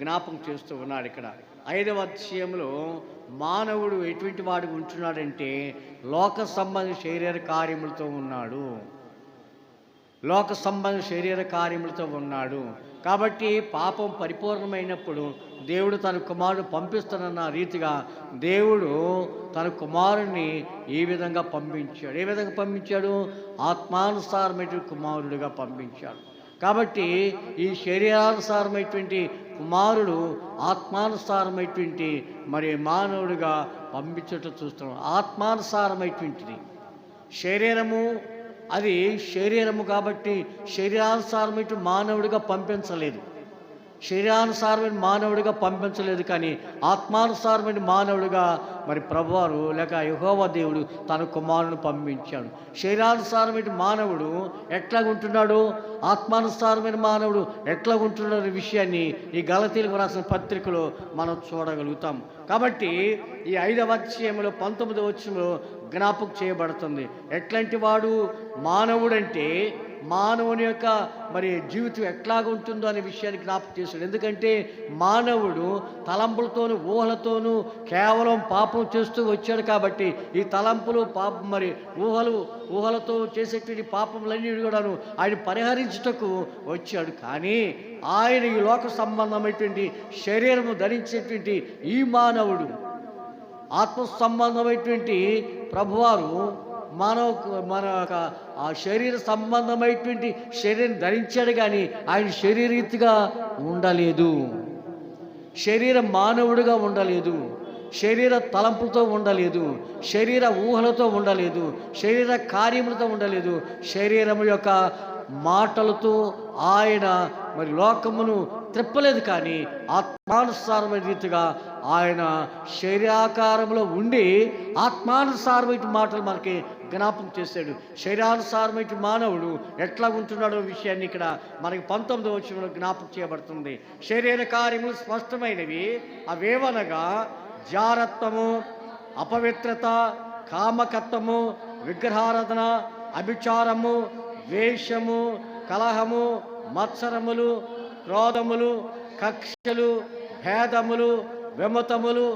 జ్ఞాపకం చేస్తూ ఉన్నాడు. ఇక్కడ 5వ అధ్యాయంలో మానవుడు ఎటువంటి వాడు ఉంటున్నాడంటే లోక సంబంధ శరీర కార్యములతో ఉన్నాడు. లోక సంబంధ శరీర కార్యములతో ఉన్నాడు. కాబట్టి పాపం పరిపూర్ణమైనప్పుడు దేవుడు తన కుమారుడు పంపిస్తానన్న రీతిగా దేవుడు తన కుమారుడిని ఈ విధంగా పంపించాడు. ఏ విధంగా పంపించాడు? ఆత్మానుసారమైన కుమారుడిగా పంపించాడు. కాబట్టి ఈ శరీరానుసారమైనటువంటి కుమారుడు ఆత్మానుసారమైనటువంటి మరి మానవుడిగా పంపించటం చూస్తున్నాం. ఆత్మానుసారమైనటువంటిది శరీరము, అది శరీరము కాబట్టి శరీరానుసారమైన మానవుడిగా పంపించలేదు. శరీరానుసారమైన మానవుడిగా పంపించలేదు. కానీ ఆత్మానుసారమైన మానవుడిగా మరి ప్రభువారు లేక యెహోవా దేవుడు తన కుమారుని పంపించాడు. శరీరానుసారమైన మానవుడు ఎట్లాగుంటున్నాడు, ఆత్మానుసారమైన మానవుడు ఎట్లాగుంటున్నాడు విషయాన్ని ఈ గలతీయులకు రాసిన పత్రికలో మనం చూడగలుగుతాం. కాబట్టి ఈ 5వ అధ్యాయంలో 19వ వచనంలో జ్ఞాపకం చేయబడుతుంది. ఎట్లాంటి వాడు మానవుడంటే మానవుని యొక్క మరి జీవితం ఎట్లాగుంటుందో అనే విషయాన్ని జ్ఞాపకం చేశాడు. ఎందుకంటే మానవుడు తలంపులతోనూ ఊహలతోనూ కేవలం పాపం చేస్తూ వచ్చాడు. కాబట్టి ఈ తలంపులు పాపం మరి ఊహలతో చేసేటువంటి పాపములన్నీ కూడాను ఆయన పరిహరించుటకు వచ్చాడు. కానీ ఆయన ఈ లోక సంబంధమైనటువంటి శరీరము ధరించేటువంటి ఈ మానవుడు ఆత్మ సంబంధమైనటువంటి ప్రభువారు మన ఆ శరీర సంబంధమైనటువంటి శరీరం ధరించాడు. కానీ ఆయన శరీరీతిగా ఉండలేదు. శరీర మానవుడిగా ఉండలేదు. శరీర తలంపులతో ఉండలేదు. శరీర ఊహలతో ఉండలేదు. శరీర కార్యములతో ఉండలేదు. శరీరము యొక్క మాటలతో ఆయన మరి లోకమును త్రిప్పలేదు. కానీ ఆత్మానుసారమైన రీతిగా ఆయన శరీరాకారంలో ఉండి ఆత్మానుసారమైన మాటలు మనకి జ్ఞాపకం చేశాడు. శరీరానుసారమైన మానవుడు ఎట్లా ఉంటున్నాడో విషయాన్ని ఇక్కడ మనకి 19వ వచనంలో జ్ఞాపకం చేయబడుతుంది. శరీర కార్యములు స్పష్టమైనవి, అవేవనగా జారత్వము, అపవిత్రత, కామకత్వము, విగ్రహారాధన, అభిచారము, ద్వేషము, కలహము, మత్సరములు, క్రోధములు, కక్షలు, భేదములు, విమతములు,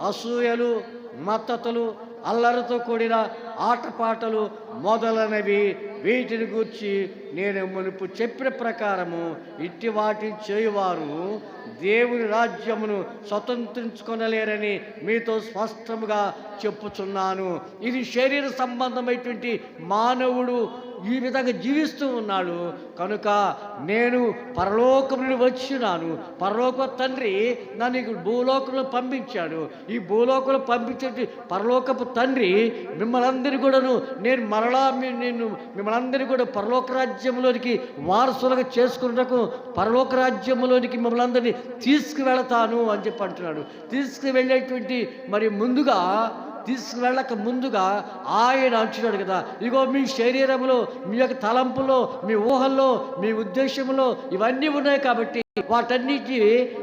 అసూయలు, మత్తతులు, అల్లరితో కూడిన ఆటపాటలు మొదలైనవి. వీటిని గూర్చి నేను మునుపు చెప్పిన ప్రకారము ఇట్టి వాటిని చేయువారు దేవుని రాజ్యమును స్వతంత్రించుకొనలేరని మీతో స్పష్టముగా చెప్పుచున్నాను. ఇది శరీర సంబంధమైనటువంటి మానవుడు ఈ విధంగా జీవిస్తూ ఉన్నాడు కనుక నేను పరలోకం నుండి వచ్చినాను. పరలోక తండ్రి నన్ను భూలోకంలో పంపించాడు. ఈ భూలోకంలో పంపించే పరలోకపు తండ్రి మిమ్మల్ని అందరినీ కూడాను నేను మరలా మిమ్మల్ని అందరినీ కూడా పరలోక రాజ్యంలోనికి వారసులుగా చేసుకున్నకు పరలోక రాజ్యంలోనికి మిమ్మల్ని అందరినీ తీసుకువెళతాను అని చెప్పి అంటున్నాడు. తీసుకువెళ్ళేటువంటి మరి తీసుకువెళ్ళక ముందుగా ఆయన అంటున్నాడు కదా, ఇగో మీ శరీరంలో, మీ యొక్క తలంపులో, మీ ఊహల్లో, మీ ఉద్దేశంలో ఇవన్నీ ఉన్నాయి కాబట్టి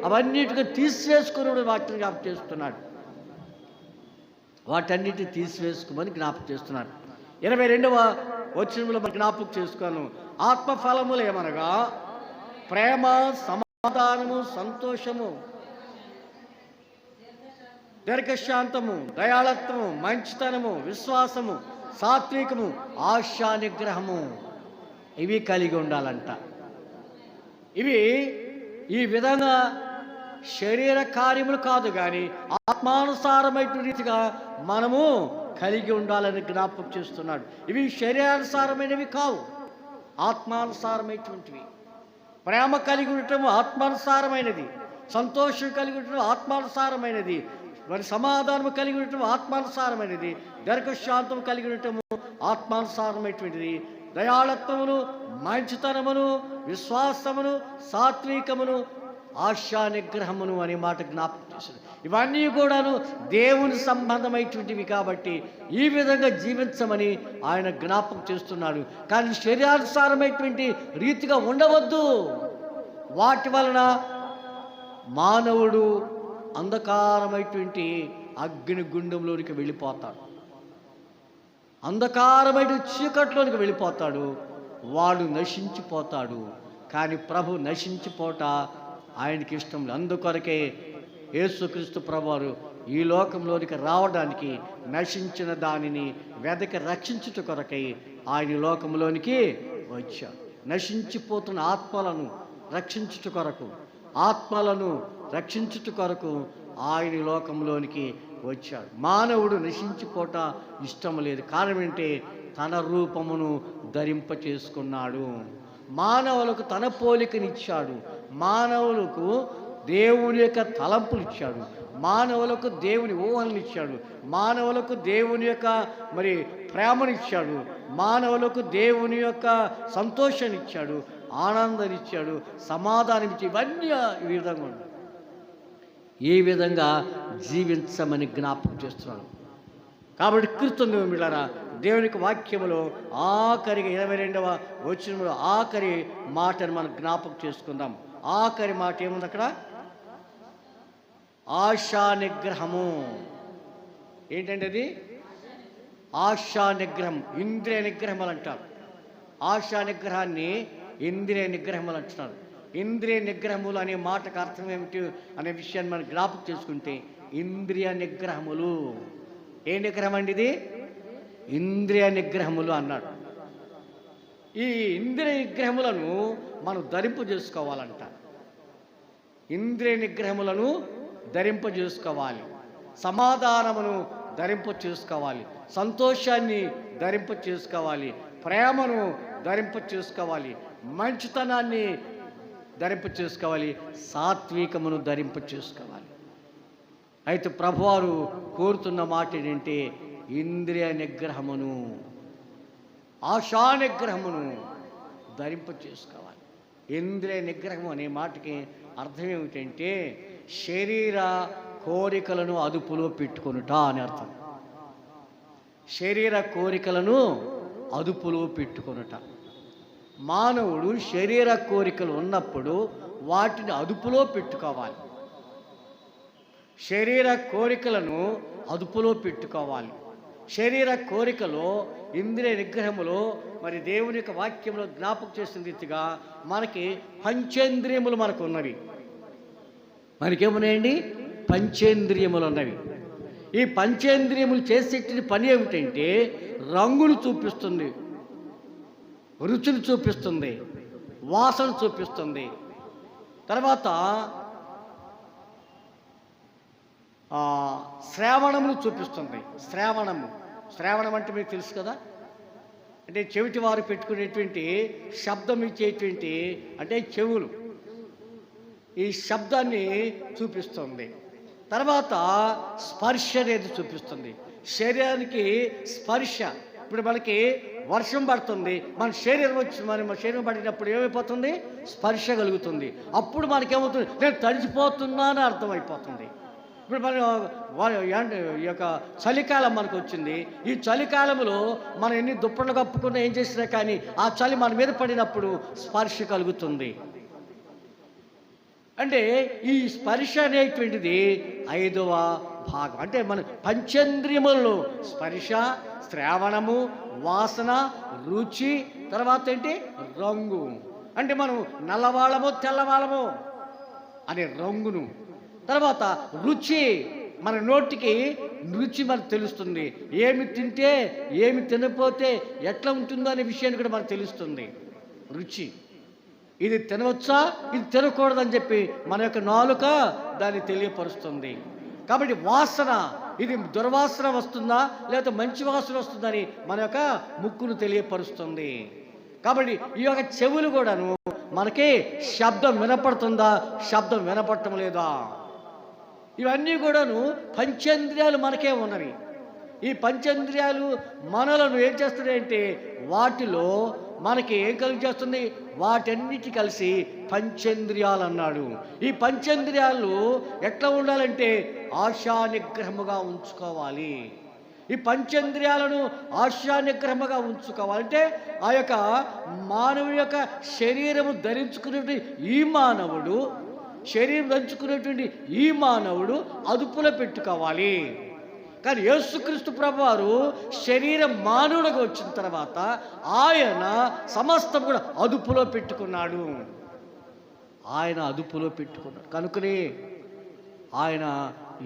అవన్నిటిని తీసివేసుకుని వాటిని జ్ఞాపకం చేస్తున్నాడు. వాటన్నిటిని తీసివేసుకోమని జ్ఞాపకం చేస్తున్నాడు. 22వ వచనంలో జ్ఞాపకం చేసుకోను. ఆత్మఫలములు ఏమనగా ప్రేమ, సమాధానము, సంతోషము, దీర్ఘశాంతము, దయాళత్వము, మంచితనము, విశ్వాసము, సాత్వికము, ఆశా నిగ్రహము ఇవి కలిగి ఉండాలంట. ఇవి ఈ విధంగా శరీర కార్యములు కాదు కానీ ఆత్మానుసారమైన రీతిగా మనము కలిగి ఉండాలని జ్ఞాపకం చేస్తున్నాడు. ఇవి శరీరానుసారమైనవి కావు, ఆత్మానుసారమైనటువంటివి. ప్రేమ కలిగి ఉండటము ఆత్మానుసారమైనది, సంతోషం కలిగి ఉండటం ఆత్మానుసారమైనది, మరి సమాధానము కలిగి ఉండటం ఆత్మానుసారమైనది, దీర్ఘశాంతం కలిగి ఉండటము ఆత్మానుసారమైనటువంటిది, దయాళత్వమును, మంచితనమును, విశ్వాసమును, సాత్వికమును, ఆశా నిగ్రహమును అనే మాట జ్ఞాపకం చేశాడు. ఇవన్నీ కూడాను దేవుని సంబంధమైనటువంటివి కాబట్టి ఈ విధంగా జీవించమని ఆయన జ్ఞాపకం చేస్తున్నాడు. కానీ శరీరానుసారమైనటువంటి రీతిగా ఉండవద్దు. వాటి వలన మానవుడు అంధకారమైనటువంటి అగ్ని గుండంలోనికి వెళ్ళిపోతాడు, అంధకారమైన చీకట్లోనికి వెళ్ళిపోతాడు, వాడు నశించిపోతాడు. కానీ ప్రభు నశించిపోట ఆయనకి ఇష్టం లేదు. అందుకొరకే యేసుక్రీస్తు ప్రభువారు ఈ లోకంలోనికి రావడానికి నశించిన దానిని వెదకి రక్షించుట కొరకై ఆయన లోకంలోనికి వచ్చాడు. నశించిపోతున్న ఆత్మలను రక్షించుట కొరకు, ఆత్మలను రక్షించుట కొరకు ఆయన లోకంలోనికి వచ్చాడు. మానవుడు నశించిపోట ఇష్టం లేదు. కారణం ఏంటంటే తన రూపమును ధరింప చేసుకున్నాడు. మానవులకు తన పోలికనిచ్చాడు, మానవులకు దేవుని యొక్క తలంపులు ఇచ్చాడు, మానవులకు దేవుని ఊహలను ఇచ్చాడు, మానవులకు దేవుని యొక్క మరి ప్రేమనిచ్చాడు, మానవులకు దేవుని యొక్క సంతోషాన్ని ఇచ్చాడు, ఆనందాన్ని ఇచ్చాడు, సమాధానం ఇచ్చి ఇవన్నీ ఈ విధంగా ఉన్నాయి. ఈ విధంగా జీవించమని జ్ఞాపకం చేస్తున్నాడు. కాబట్టి కీర్తన మిళ్ళారా, దేవునికి వాక్యములో ఆఖరిగా 22వ వచనంలో ఆఖరి మాటను మనం జ్ఞాపకం చేసుకుందాం. ఆఖరి మాట ఏముంది అక్కడ? ఆశా నిగ్రహము. ఏంటంటే అది ఆశా నిగ్రహం, ఇంద్రియ నిగ్రహములు అంటారు. ఆశా నిగ్రహాన్ని ఇంద్రియ నిగ్రహములు అంటున్నారు. ఇంద్రియ నిగ్రహములు అనే మాటకు అర్థం ఏమిటి అనే విషయాన్ని మనం జ్ఞాపకం చేసుకుంటే, ఇంద్రియ నిగ్రహములు ఏ నిగ్రహం అండి? ఇది ఇంద్రియ నిగ్రహములు అన్నాడు. ఈ ఇంద్రియ నిగ్రహములను మనం ధరింపు చేసుకోవాలంట. ఇంద్రియ నిగ్రహములను ధరింప చేసుకోవాలి, సమాధానమును ధరింప చేసుకోవాలి, సంతోషాన్ని ధరింప చేసుకోవాలి, ప్రేమను ధరింప చేసుకోవాలి, మంచితనాన్ని ధరింప చేసుకోవాలి, సాత్వికమును ధరింప చేసుకోవాలి. అయితే ప్రభువారు కోరుతున్న మాట ఏంటంటే ఇంద్రియ నిగ్రహమును, ఆశా నిగ్రహమును ధరింప చేసుకోవాలి. ఇంద్రియ నిగ్రహం అనే మాటకి అర్థం ఏమిటంటే శరీర కోరికలను అదుపులో పెట్టుకొనుట అని అర్థం. శరీర కోరికలను అదుపులో పెట్టుకొనుట. మానవుడు శరీర కోరికలు ఉన్నప్పుడు వాటిని అదుపులో పెట్టుకోవాలి. శరీర కోరికలను అదుపులో పెట్టుకోవాలి. శరీర కోరికలో ఇంద్రియ నిగ్రహములో మరి దేవుని యొక్క వాక్యంలో జ్ఞాపకం చేసిన రీతిగా మనకి పంచేంద్రియములు మనకు ఉన్నవి. మనకేమున్నాయండి? పంచేంద్రియములు ఉన్నవి. ఈ పంచేంద్రియములు చేసేటి పని ఏమిటంటే రంగులు చూపిస్తుంది, రుచులు చూపిస్తుంది, వాసన చూపిస్తుంది. తర్వాత శ్రావణములు చూపిస్తుంది. శ్రావణం అంటే మీకు తెలుసు కదా, అంటే చెవిటి వారు పెట్టుకునేటువంటి శబ్దం ఇచ్చేటువంటి అంటే చెవులు, ఈ శబ్దాన్ని చూపిస్తుంది. తర్వాత స్పర్శ అనేది చూపిస్తుంది. శరీరానికి స్పర్శ. ఇప్పుడు మనకి వర్షం పడుతుంది, మన శరీరం పడినప్పుడు ఏమైపోతుంది? స్పర్శ కలుగుతుంది. అప్పుడు మనకేమవుతుంది? నేను తడిసిపోతున్నా అని అర్థమైపోతుంది. ఇప్పుడు మన ఈ యొక్క చలికాలం మనకు వచ్చింది. ఈ చలికాలంలో మనం ఎన్ని దుప్పట్లు కప్పుకున్నా ఏం చేసినా కానీ ఆ చలి మన మీద పడినప్పుడు స్పర్శ కలుగుతుంది. అంటే ఈ స్పర్శ అనేటువంటిది 5వ భాగం. అంటే మన పంచేంద్రియములలో స్పర్శ, శ్రావణము, వాసన, రుచి, తర్వాత ఏంటి? రంగు. అంటే మనం నల్లవాళ్ళము తెల్లవాళ్ళము అనే రంగును, తర్వాత రుచి, మన నోటికి రుచి మనకు తెలుస్తుంది. ఏమి తింటే ఏమి తినకపోతే ఎట్లా ఉంటుందో అనే విషయాన్ని కూడా మనకు తెలుస్తుంది. రుచి, ఇది తినవచ్చా ఇది తినకూడదని చెప్పి మన యొక్క నాలుక దాన్ని తెలియపరుస్తుంది. కాబట్టి వాసన, ఇది దుర్వాసన వస్తుందా లేకపోతే మంచి వాసన వస్తుందని మన యొక్క ముక్కును తెలియపరుస్తుంది. కాబట్టి ఈ యొక్క చెవులు కూడాను మనకి శబ్దం వినపడుతుందా శబ్దం వినపడటం లేదా, ఇవన్నీ కూడాను పంచేంద్రియాలు మనకే ఉన్నవి. ఈ పంచేంద్రియాలు మనలను ఏం చేస్తున్నాయంటే వాటిలో మనకి ఏం కలిగజేస్తుంది? వాటన్నిటి కలిసి పంచేంద్రియాలు అన్నాడు. ఈ పంచేంద్రియాలు ఎట్లా ఉండాలంటే ఆశా నిగ్రహముగా ఉంచుకోవాలి. ఈ పంచేంద్రియాలను ఆశా నిగ్రహముగా ఉంచుకోవాలంటే ఆ యొక్క మానవుని యొక్క శరీరము ధరించుకునేటువంటి ఈ మానవుడు, శరీరం ధరించుకునేటువంటి ఈ మానవుడు అదుపులో పెట్టుకోవాలి. కానీ యేసుక్రీస్తు ప్రభువారు శరీరం మానవుడిగా వచ్చిన తర్వాత ఆయన సమస్తం కూడా అదుపులో పెట్టుకున్నాడు. ఆయన అదుపులో పెట్టుకున్నాడు కనుకనే ఆయన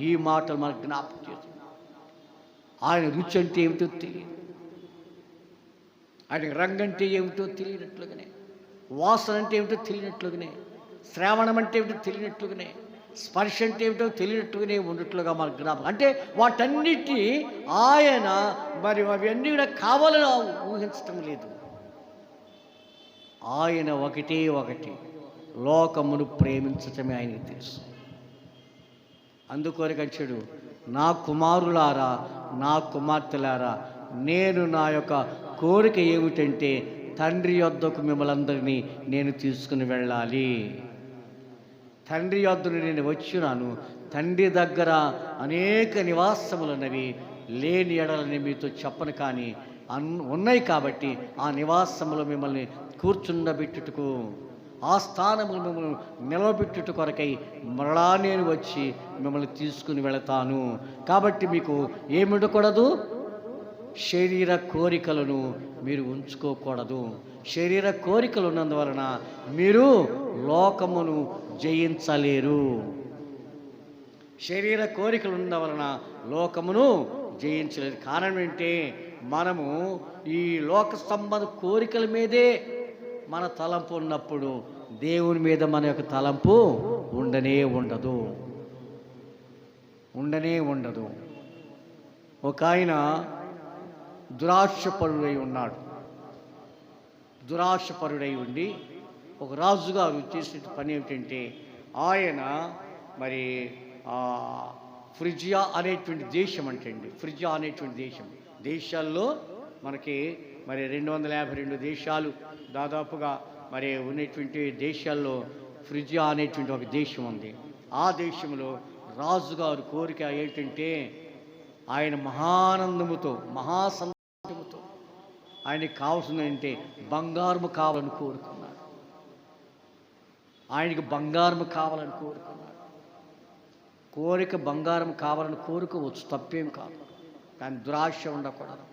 ఈ మాటలు మనకు జ్ఞాపకం చేస్తున్నాడు. ఆయన రుచి అంటే ఏమిటో తెలియదు, ఆయన రంగు అంటే ఏమిటో తెలియనట్లుగానే, వాసన అంటే ఏమిటో తెలియనట్లుగానే, శ్రావణం అంటే ఏమిటో తెలియనట్లుగానే, స్పర్శ అంటే ఏమిటో తెలియనట్టుగానే ఉన్నట్లుగా మనకు జ్ఞాపకం. అంటే వాటన్నిటి ఆయన మరి అవన్నీ కూడా కావాలని ఊహించటం లేదు. ఆయన ఒకటి లోకమును ప్రేమించటమే ఆయనకి తెలుసు. అందుకొరకచ్చాడు, నా కుమారులారా నా కుమార్తెలారా, నేను నా యొక్క కోరిక ఏమిటంటే తండ్రి యొద్దకు మిమ్మల్ని అందరినీ నేను తీసుకుని వెళ్ళాలి. తండ్రి యొద్దకు నేను వచ్చినాను, తండ్రి దగ్గర అనేక నివాసములున్నవి, లేని ఎడలని మీతో చెప్పను, కానీ ఉన్నాయి కాబట్టి ఆ నివాసములో మిమ్మల్ని కూర్చుండబెట్టుటకు, ఆ స్థానములు మిమ్మల్ని నిలవబెట్టుట కొరకై మరలా నేను వచ్చి మిమ్మల్ని తీసుకుని వెళతాను. కాబట్టి మీకు ఏమి ఉండకూడదు? శరీర కోరికలను మీరు ఉంచుకోకూడదు. శరీర కోరికలు ఉన్నందువలన మీరు లోకమును జయించలేరు. శరీర కోరికలు ఉన్నందువలన లోకమును జయించలేరు. కారణం ఏంటి? మనము ఈ లోక సంబంధ కోరికల మీదే మన తలంపు ఉన్నప్పుడు దేవుని మీద మన యొక్క తలంపు ఉండనే ఉండదు. ఒక ఆయన దురాశపరుడై ఉన్నాడు. దురాశపరుడై ఉండి ఒక రాజుగారు చేసిన పని ఏమిటంటే, ఆయన మరి ఫ్రిజియా అనేటువంటి దేశం అంటండి, ఫ్రిజియా అనేటువంటి దేశాల్లో మనకి మరి 252 దేశాలు దాదాపుగా మరి ఉన్నటువంటి దేశాల్లో ఫ్రిజియా అనేటువంటి ఒక దేశం ఉంది. ఆ దేశంలో రాజుగారు కోరిక ఏంటంటే, ఆయన మహానందముతో మహాసంతోషముతో ఆయనకి కావాల్సిందంటే బంగారము కావాలని కోరుకున్నాడు. ఆయనకి బంగారం కావాలని కోరుకున్నాడు. కోరిక బంగారం కావాలని కోరుకోవచ్చు, తప్పేం కాదు. కానీ దురాశ ఉండకూడదు.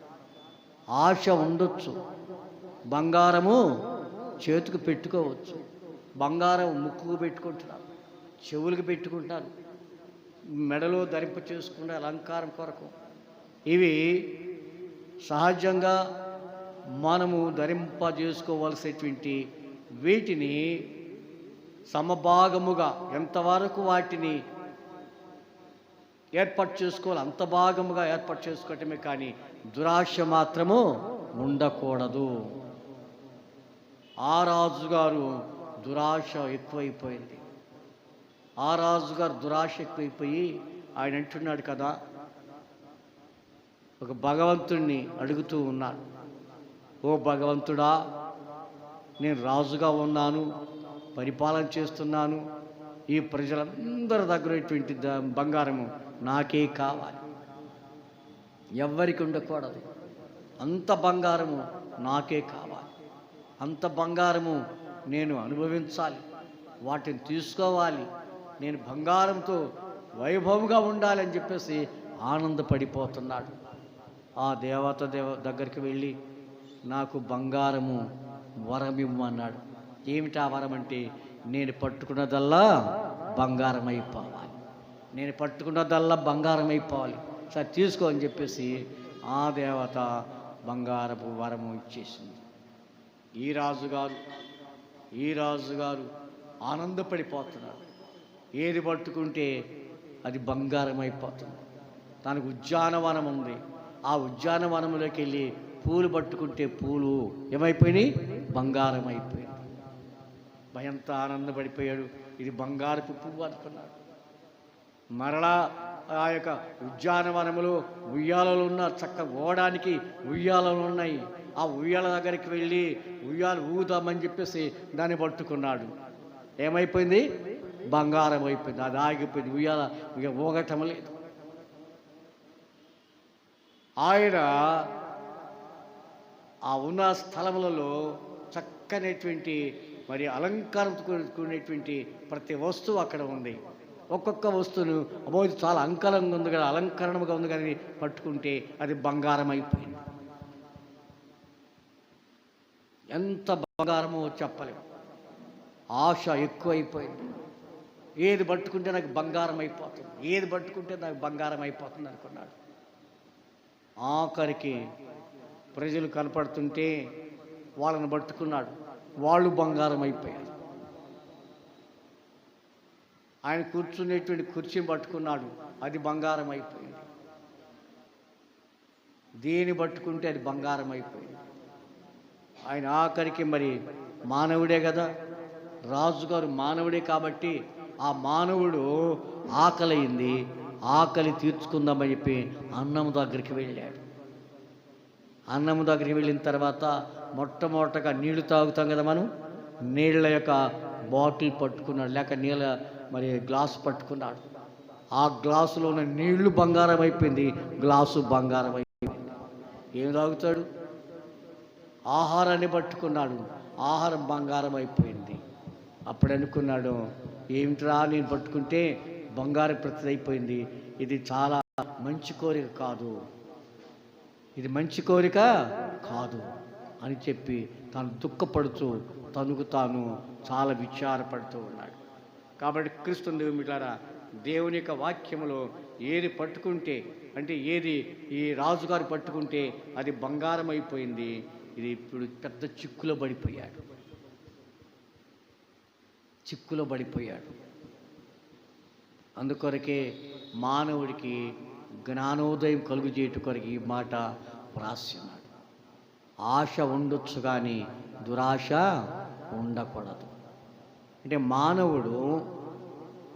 ఆశ ఉండొచ్చు. బంగారము చేతికి పెట్టుకోవచ్చు, బంగారం ముక్కుకు పెట్టుకుంటున్నారు, చెవులకు పెట్టుకుంటారు, మెడలో ధరింప చేసుకునే అలంకారం కొరకు. ఇవి సహజంగా మనము ధరింప చేసుకోవలసినటువంటి వీటిని సమభాగముగా ఎంతవరకు వాటిని ఏర్పాటు చేసుకోవాలి అంత భాగముగా ఏర్పాటు చేసుకోవటమే, కానీ దురాశ మాత్రము ఉండకూడదు. ఆ రాజుగారు దురాశ ఎక్కువైపోయింది. ఆ రాజుగారు దురాశ ఎక్కువైపోయి ఆయన అంటున్నాడు కదా, ఒక భగవంతుణ్ణి అడుగుతూ ఉన్నాడు, ఓ భగవంతుడా, నేను రాజుగా ఉన్నాను, పరిపాలన చేస్తున్నాను, ఈ ప్రజలందరి దగ్గరటువంటి బంగారము నాకే కావాలి, ఎవ్వరికి ఉండకూడదు, అంత బంగారము నాకే కావాలి, అంత బంగారము నేను అనుభవించాలి, వాటిని తీసుకోవాలి, నేను బంగారంతో వైభవంగా ఉండాలని చెప్పేసి ఆనందపడిపోతున్నాడు. ఆ దేవత దగ్గరికి వెళ్ళి నాకు బంగారము వరం ఇవ్వమన్నాడు. ఏమిటా వరం అంటే, నేను పట్టుకున్నదల్లా బంగారం అయిపోవాలి, నేను పట్టుకున్నదల్లా బంగారం అయిపోవాలి, సరే తీసుకో అని చెప్పేసి ఆ దేవత బంగారపు వరము ఇచ్చేసింది. ఈ రాజుగారు ఆనందపడిపోతున్నాడు. ఏది పట్టుకుంటే అది బంగారం అయిపోతుంది. తనకు ఉద్యానవనం ఉంది, ఆ ఉద్యానవనంలోకి వెళ్ళి పూలు పట్టుకుంటే పూలు ఏమైపోయినాయి, బంగారం అయిపోయింది. భయంతో ఆనందపడిపోయాడు. ఇది బంగారపు పువ్వు అనుకున్నాడు. మరలా ఆ యొక్క ఉద్యానవనములో ఉయ్యాలలు ఉన్న చక్క ఓడానికి ఉయ్యాలలు ఉన్నాయి. ఆ ఉయ్యాల దగ్గరికి వెళ్ళి ఉయ్యాలు ఊగుదామని చెప్పేసి దాన్ని పట్టుకున్నాడు. ఏమైపోయింది, బంగారం అయిపోయింది. అది ఆగిపోయింది, ఉయ్యాల ఇక ఊగటం లేదు. ఆయన ఆ ఉన్న స్థలములలో చక్కనేటువంటి మరి అలంకారంతో కూడినటువంటి ప్రతి వస్తువు అక్కడ ఉంది. ఒక్కొక్క వస్తువును అబ్బో ఇది చాలా అలంకారంగా ఉంది కదా, అలంకరణగా ఉంది కానీ పట్టుకుంటే అది బంగారం అయిపోయింది. ఎంత బంగారమో చెప్పలేము. ఆశ ఎక్కువైపోయింది. ఏది పట్టుకుంటే నాకు బంగారం అయిపోతుంది, ఏది పట్టుకుంటే నాకు బంగారం అయిపోతుంది అనుకున్నాడు. ఆఖరికి ప్రజలు కనపడుతుంటే వాళ్ళని పట్టుకున్నాడు, వాళ్ళు బంగారం అయిపోయారు. ఆయన కూర్చునేటువంటి కుర్చీని పట్టుకున్నాడు, అది బంగారం అయిపోయింది. దేని పట్టుకుంటే అది బంగారం అయిపోయింది. ఆయన ఆఖరికి మరి మానవుడే కదా, రాజుగారు మానవుడే కాబట్టి ఆ మానవుడు ఆకలైంది, ఆకలి తీర్చుకుందామని చెప్పి అన్నం దగ్గరికి వెళ్ళాడు. అన్నం దగ్గరికి వెళ్ళిన తర్వాత మొట్టమొదటగా నీళ్లు తాగుతాం కదా మనం, నీళ్ళ యొక్క బాటిల్ పట్టుకున్నాడు, లేక నీళ్ళ మరి గ్లాసు పట్టుకున్నాడు. ఆ గ్లాసులో ఉన్న నీళ్లు బంగారం అయిపోయింది, గ్లాసు బంగారం అయిపోయింది. ఏం తాగుతాడు? ఆహారాన్ని పట్టుకున్నాడు, ఆహారం బంగారం అయిపోయింది. అప్పుడు అనుకున్నాడు, ఏమిట్రా నేను పట్టుకుంటే బంగారం ప్రతి అయిపోయింది, ఇది చాలా మంచి కోరిక కాదు, ఇది మంచి కోరిక కాదు అని చెప్పి తాను దుఃఖపడుతూ తనకు తాను చాలా విచారపడుతూ ఉన్నాడు. కాబట్టి క్రీస్తు దేవునిలారా, దేవుని యొక్క వాక్యములో ఏది పట్టుకుంటే అంటే ఏది ఈ రాజుగారు పట్టుకుంటే అది బంగారం అయిపోయింది, ఇది ఇప్పుడు పెద్ద చిక్కులో పడిపోయాడు. అందుకొరకే మానవుడికి జ్ఞానోదయం కలుగు చేయట కొరకు ఈ మాట వ్రాస్తున్నాడు. ఆశ ఉండొచ్చు కానీ దురాశ ఉండకూడదు. అంటే మానవుడు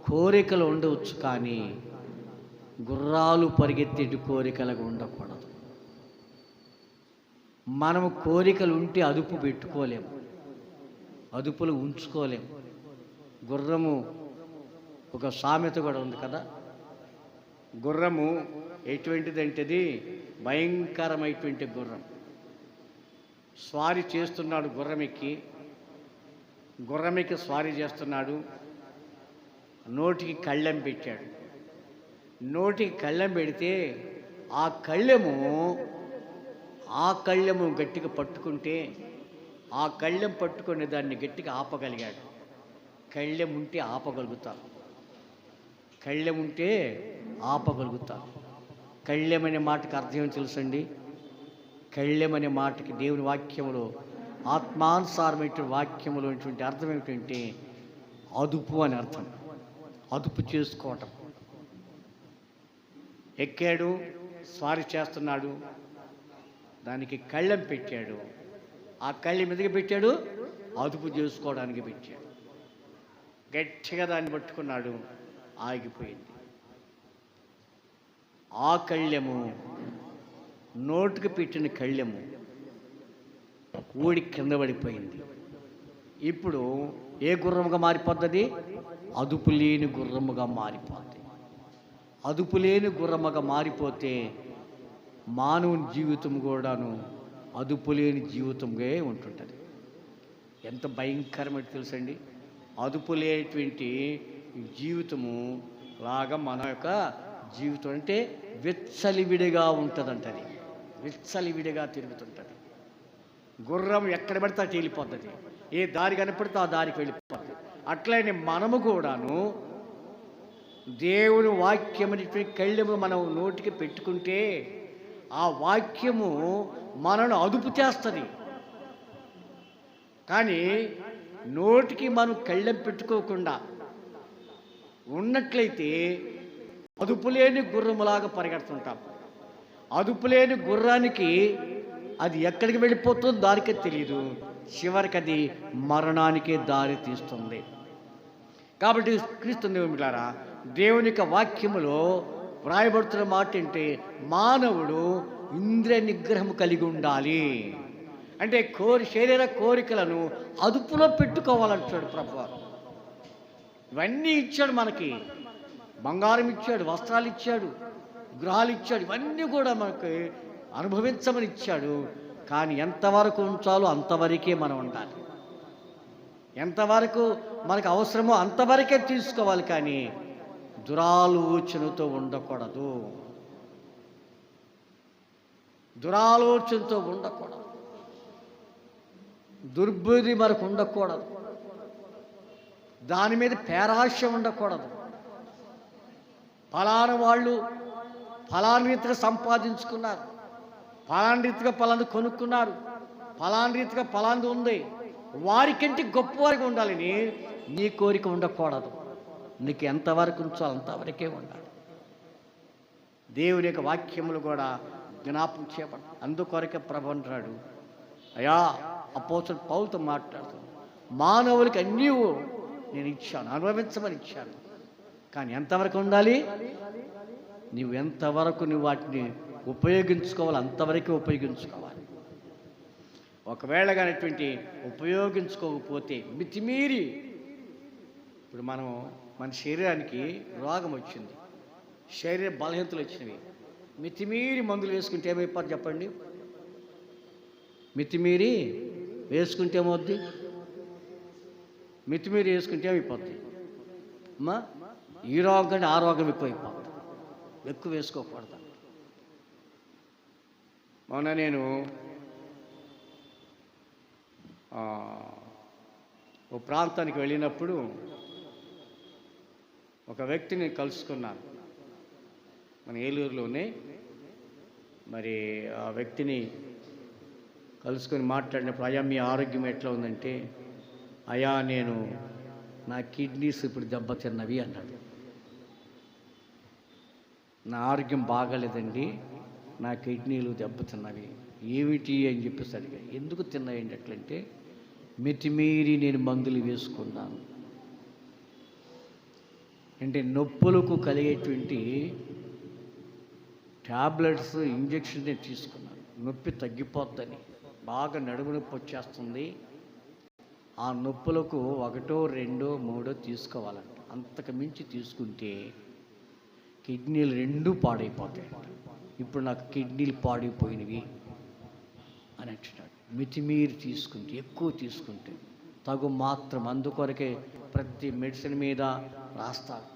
కోరికలు ఉండవచ్చు కానీ గుర్రాలు పరిగెత్తేటి కోరికలకు ఉండకూడదు. మనము కోరికలు ఉంటే అదుపు పెట్టుకోలేము, అదుపులు ఉంచుకోలేము. గుర్రము ఒక సామెత కూడా ఉంది కదా, గుర్రము ఎటువంటిదంటే అది భయంకరమైనటువంటి గుర్రం. స్వారీ చేస్తున్నాడు, గుర్రమెక్కి స్వారీ చేస్తున్నాడు. నోటికి కళ్ళెం పెట్టాడు. నోటికి కళ్ళెం పెడితే ఆ కళ్ళెము గట్టిగా పట్టుకుంటే, ఆ కళ్ళెం పట్టుకుని దాన్ని గట్టిగా ఆపగలిగాడు. కళ్ళెం ఉంటే ఆపగలుగుతాం. కళ్ళెం అనే మాటకి అర్థం ఏమి తెలుసండి? కళ్ళెం అనే మాటకి దేవుని వాక్యములో, ఆత్మానుసారమైన వాక్యములో ఉన్నటువంటి అర్థం ఏమిటంటే అదుపు అని అర్థం. అదుపు చేసుకోవటం. ఎక్కాడు, స్వారీ చేస్తున్నాడు, దానికి కళ్ళెం పెట్టాడు. ఆ కళ్ళెం మీదకి పెట్టాడు, అదుపు చేసుకోవడానికి పెట్టాడు. గట్టిగా దాన్ని పట్టుకున్నాడు, ఆగిపోయింది. ఆ కళ్ళెము, నోటికి పెట్టిన కళ్ళెము ఊడి కింద పడిపోయింది. ఇప్పుడు ఏ గుర్రముగా మారిపోతుంది? అదుపు లేని గుర్రముగా మారిపోతుంది. అదుపు లేని గుర్రముగా మారిపోతే మానవుని జీవితం కూడాను అదుపు లేని జీవితంగా ఉంటుంటుంది. ఎంత భయంకరమైన తెలుసండి? అదుపు లేనటువంటి జీవితము లాగా మన యొక్క జీవితం అంటే విచ్చలివిడిగా ఉంటుందంటది. విచ్చలివిడిగా తిరుగుతుంటుంది. గుర్రం ఎక్కడ పడితే అటు వెళ్ళిపోతుంది. ఏ దారి కనపడితే ఆ దారికి వెళ్ళిపోతుంది. అట్లనే మనము కూడాను దేవుని వాక్యమని కళ్ళెము మనం నోటికి పెట్టుకుంటే ఆ వాక్యము మనను అదుపు చేస్తుంది. కానీ నోటికి మనం కళ్ళెం పెట్టుకోకుండా ఉన్నట్లయితే అదుపులేని గుర్రములాగా పరిగెడుతుంటాం. అదుపులేని గుర్రానికి అది ఎక్కడికి వెళ్ళిపోతుందో దానికే తెలియదు. చివరికి అది మరణానికే దారి తీస్తుంది. కాబట్టి క్రీస్తు దేవులారా, దేవుని యొక్క వాక్యములో వ్రాయబడుతున్న మాట ఏంటి? మానవుడు ఇంద్రియ నిగ్రహం కలిగి ఉండాలి. అంటే శరీర కోరికలను అదుపులో పెట్టుకోవాలంటాడు ప్రభువారు. ఇవన్నీ ఇచ్చాడు మనకి. బంగారం ఇచ్చాడు, వస్త్రాలు ఇచ్చాడు, గృహాలు ఇచ్చాడు. ఇవన్నీ కూడా మనకి అనుభవించమని ఇచ్చాడు. కానీ ఎంతవరకు ఉంచాలో అంతవరకే మనం ఉండాలి. ఎంతవరకు మనకు అవసరమో అంతవరకే తీసుకోవాలి. కానీ దురాలోచనతో ఉండకూడదు. దుర్బుద్ధి మనకు ఉండకూడదు. దాని మీద పేరాశ ఉండకూడదు. ఫలానా వాళ్ళు ఫలానా రీతిగా సంపాదించుకున్నారు, ఫలానా రీతిగా ఫలాన్ని కొనుక్కున్నారు, ఫలానా రీతిగా ఫలాంది ఉంది, వారికంటే గొప్పవారికి ఉండాలని నీ కోరిక ఉండకూడదు. నీకు ఎంతవరకు ఉంచాలో అంతవరకే ఉండాలి. దేవుని యొక్క వాక్యములు కూడా జ్ఞాపకం చేయబడి అందుకొరకే ప్రభు అంటాడు, అయ్యా అపోస్తలుడు పౌలుతో మాట్లాడుతాను, మానవులకి అన్నీ నేను ఇచ్చాను, అనుభవించమని ఇచ్చాను. కానీ ఎంతవరకు ఉండాలి? నువ్వు ఎంతవరకు నువ్వు వాటిని ఉపయోగించుకోవాలి అంతవరకే ఉపయోగించుకోవాలి. ఒకవేళ కానిటువంటి ఉపయోగించుకోకపోతే మితిమీరి, ఇప్పుడు మన శరీరానికి రోగం వచ్చింది, శరీర బలహీనతలు వచ్చినవి, మితిమీరి మందులు వేసుకుంటే ఏమైపోతుంది చెప్పండి? మితిమీరి వేసుకుంటే ఏమవుద్ది? మితిమీరి వేసుకుంటే ఏమైపోద్ది అమ్మా? ఈ రోగం కంటే ఆ రోగం ఎక్కువైపోతుంది. ఎక్కువ వేసుకోకూడదు. మొన్న నేను ఓ ప్రాంతానికి వెళ్ళినప్పుడు ఒక వ్యక్తిని కలుసుకున్నాను, మన ఏలూరులోనే. మరి ఆ వ్యక్తిని కలుసుకొని మాట్లాడినప్పుడు, అయ్యా మీ ఆరోగ్యం ఎట్లా ఉందంటే, అయ్యా నా కిడ్నీస్ ఇప్పుడు దెబ్బతిన్నవి అన్నాడు. నా ఆరోగ్యం బాగాలేదండి, నా కిడ్నీలు దెబ్బతిన్నవి. ఏమిటి అని చెప్పేసి అడిగా. ఎందుకు తిన్నాయండి అట్లంటే, మితిమీరి నేను మందులు వేసుకున్నాను. అంటే నొప్పులకు కలిగేటువంటి ట్యాబ్లెట్స్, ఇంజెక్షన్ నేను తీసుకున్నాను. నొప్పి తగ్గిపోద్దని, బాగా నడుము నొప్పి వచ్చేస్తుంది, ఆ నొప్పులకు 1, 2, 3 తీసుకోవాలంట. అంతకు మించి తీసుకుంటే కిడ్నీలు రెండూ పాడైపోతాయి. ఇప్పుడు నాకు కిడ్నీలు పాడైపోయినవి అని అంటున్నాడు. మితిమీరి తీసుకుంటే, ఎక్కువ తీసుకుంటే తగు మాత్రం, అందుకొరకే ప్రతి మెడిసిన్ మీద రాస్తారు.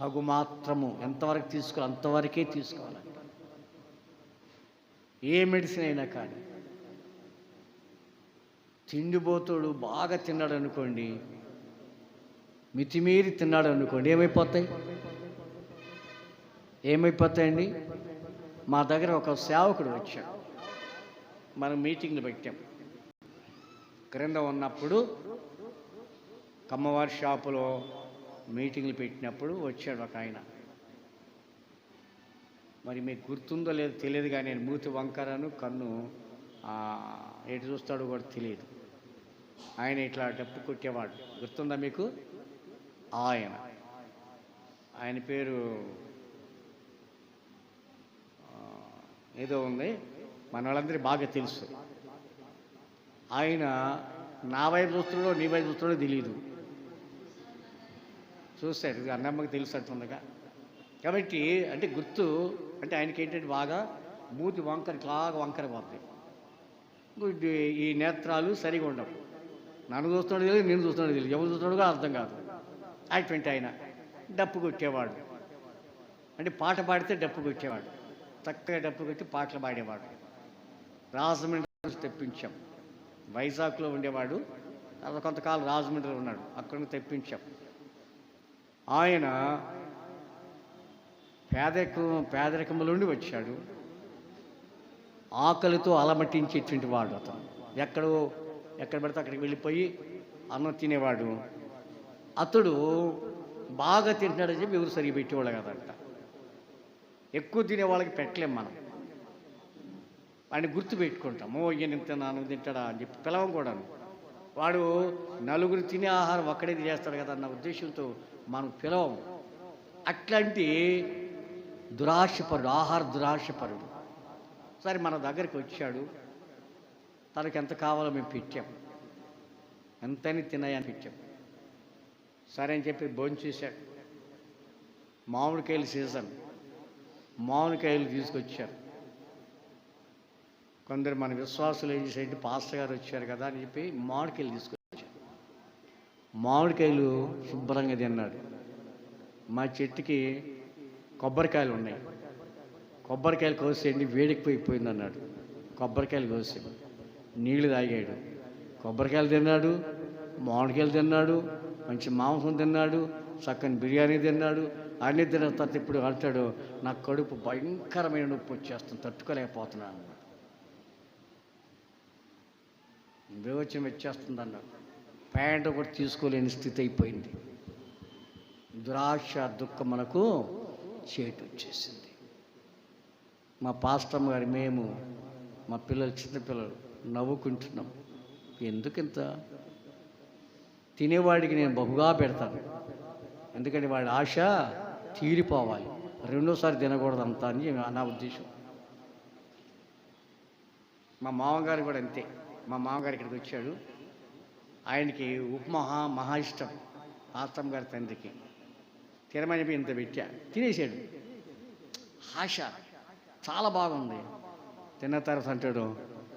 తగు మాత్రము ఎంతవరకు తీసుకోవాలి అంతవరకే తీసుకోవాలంట. ఏ మెడిసిన్ అయినా కానీ. తిండిపోతుడు బాగా తిన్నాడు అనుకోండి, మితిమీరి తిన్నాడు అనుకోండి, ఏమైపోతాయండి? మా దగ్గర ఒక సేవకుడు వచ్చాడు, మనం మీటింగ్లు పెట్టాం. క్రింద ఉన్నప్పుడు కమ్మవారి షాపులో మీటింగ్లు పెట్టినప్పుడు వచ్చాడు ఒక ఆయన. మరి మీకు గుర్తుందో లేదో తెలియదు, కానీ నేను మూతి వంకరను, కన్ను ఎటు చూస్తాడో కూడా తెలియదు. ఆయన ఇట్లా డప్పు కొట్టేవాడు, గుర్తుందా మీకు? ఆయన పేరు ఏదో ఉంది, మన వాళ్ళందరికీ బాగా తెలుసు. ఆయన నా వైపు చూస్తున్నాడో నీ వైపు చూస్తున్నాడో తెలియదు. చూస్తాడు, అన్నమ్మకి తెలుసు అంటుండగా. కాబట్టి అంటే గుర్తు అంటే ఆయనకి ఏంటంటే బాగా మూతి వంకరలాగా వంకర పోతాయి. ఈ నేత్రాలు సరిగా ఉండవు. నన్ను చూస్తున్నాడు తెలియదు, నేను చూస్తున్నాడు తెలియదు, ఎవరు చూస్తున్నాడు కూడా అర్థం కాదు. అటువంటి ఆయన డప్పు కొట్టేవాడు. అంటే పాట పాడితే డప్పు కొట్టేవాడు, చక్కగా డప్పు కొట్టి పాటలు పాడేవాడు. రాజమండ్రి తెప్పించాం. వైజాగ్లో ఉండేవాడు, తర్వాత కొంతకాలం రాజమండ్రిలో ఉన్నాడు, అక్కడ తెప్పించాం. ఆయన పేదరికంలో నుండి వచ్చాడు. ఆకలితో అలమటించేటువంటి వాడు అతను. ఎక్కడ పడితే అక్కడికి వెళ్ళిపోయి అన్నం తినేవాడు. అతడు బాగా తింటున్నాడని చెప్పి ఎవరు సరిగ్గా పెట్టేవాళ్ళు కదంట. ఎక్కువ తినే వాళ్ళకి పెట్టలేం మనం. వాడిని గుర్తు పెట్టుకుంటాం, ఈయన తిన్నాను తింటాడా అని చెప్పి పిలవం కూడాను. వాడు నలుగురు తినే ఆహారం ఒక్కడే చేస్తాడు కదా అన్న ఉద్దేశంతో మనం పిలవం. అట్లాంటి దురాశపరుడు, ఆహార దురాశపరుడు. సరే మన దగ్గరికి వచ్చాడు, తనకు ఎంత కావాలో మేము పెట్టాం, ఎంతని తిన్నాయని పెట్టాం. సరే అని చెప్పి భోంచేశాడు. మామిడికాయలు సీజన్, మామిడికాయలు తీసుకొచ్చారు. కొందరు మన విశ్వాసులు ఏం చేసేది, పాస్టర్ గారు వచ్చారు కదా అని చెప్పి మామిడికాయలు తీసుకొచ్చారు. మామిడికాయలు శుభ్రంగా తిన్నాడు. మా చెట్టుకి కొబ్బరికాయలు ఉన్నాయి, కొబ్బరికాయలు కోసేయండి, వేడికిపోయిపోయింది అన్నాడు. కొబ్బరికాయలు కోసి నీళ్లు తాగాడు. కొబ్బరికాయలు తిన్నాడు, మామిడికాయలు తిన్నాడు, మంచి మాంసం తిన్నాడు, చక్కని బిర్యానీ తిన్నాడు. అన్నీ తిన్న తర్వాత ఇప్పుడు అంటాడు, నా కడుపు భయంకరమైన నొప్పి వచ్చేస్తుంది, తట్టుకోలేకపోతున్నాను. వివచనం వచ్చేస్తుంది అన్నాడు. ప్యాంటు కూడా తీసుకోలేని స్థితి అయిపోయింది. దురాశ దుఃఖం మనకు చేటు వచ్చేసింది. మా పాస్టమ్ గారు, మేము, మా పిల్లలు, చిన్నపిల్లలు నవ్వుకుంటున్నాం. ఎందుకింత? తినేవాడికి నేను బహుగా పెడతాను, ఎందుకంటే వాడి ఆశ తీరిపోవాలి, రెండోసారి తినకూడదు అంతా అని నా ఉద్దేశం. మా మామగారు కూడా అంతే. మా మామగారు ఇక్కడికి వచ్చాడు, ఆయనకి ఉప్మా మహా ఇష్టం. పాస్టమ్ గారి తండ్రికి తినమని చెప్పి ఇంత పెట్టా, తినేసాడు. ఆశ చాలా బాగుంది. తిన్న తర్వాత అంటాడు,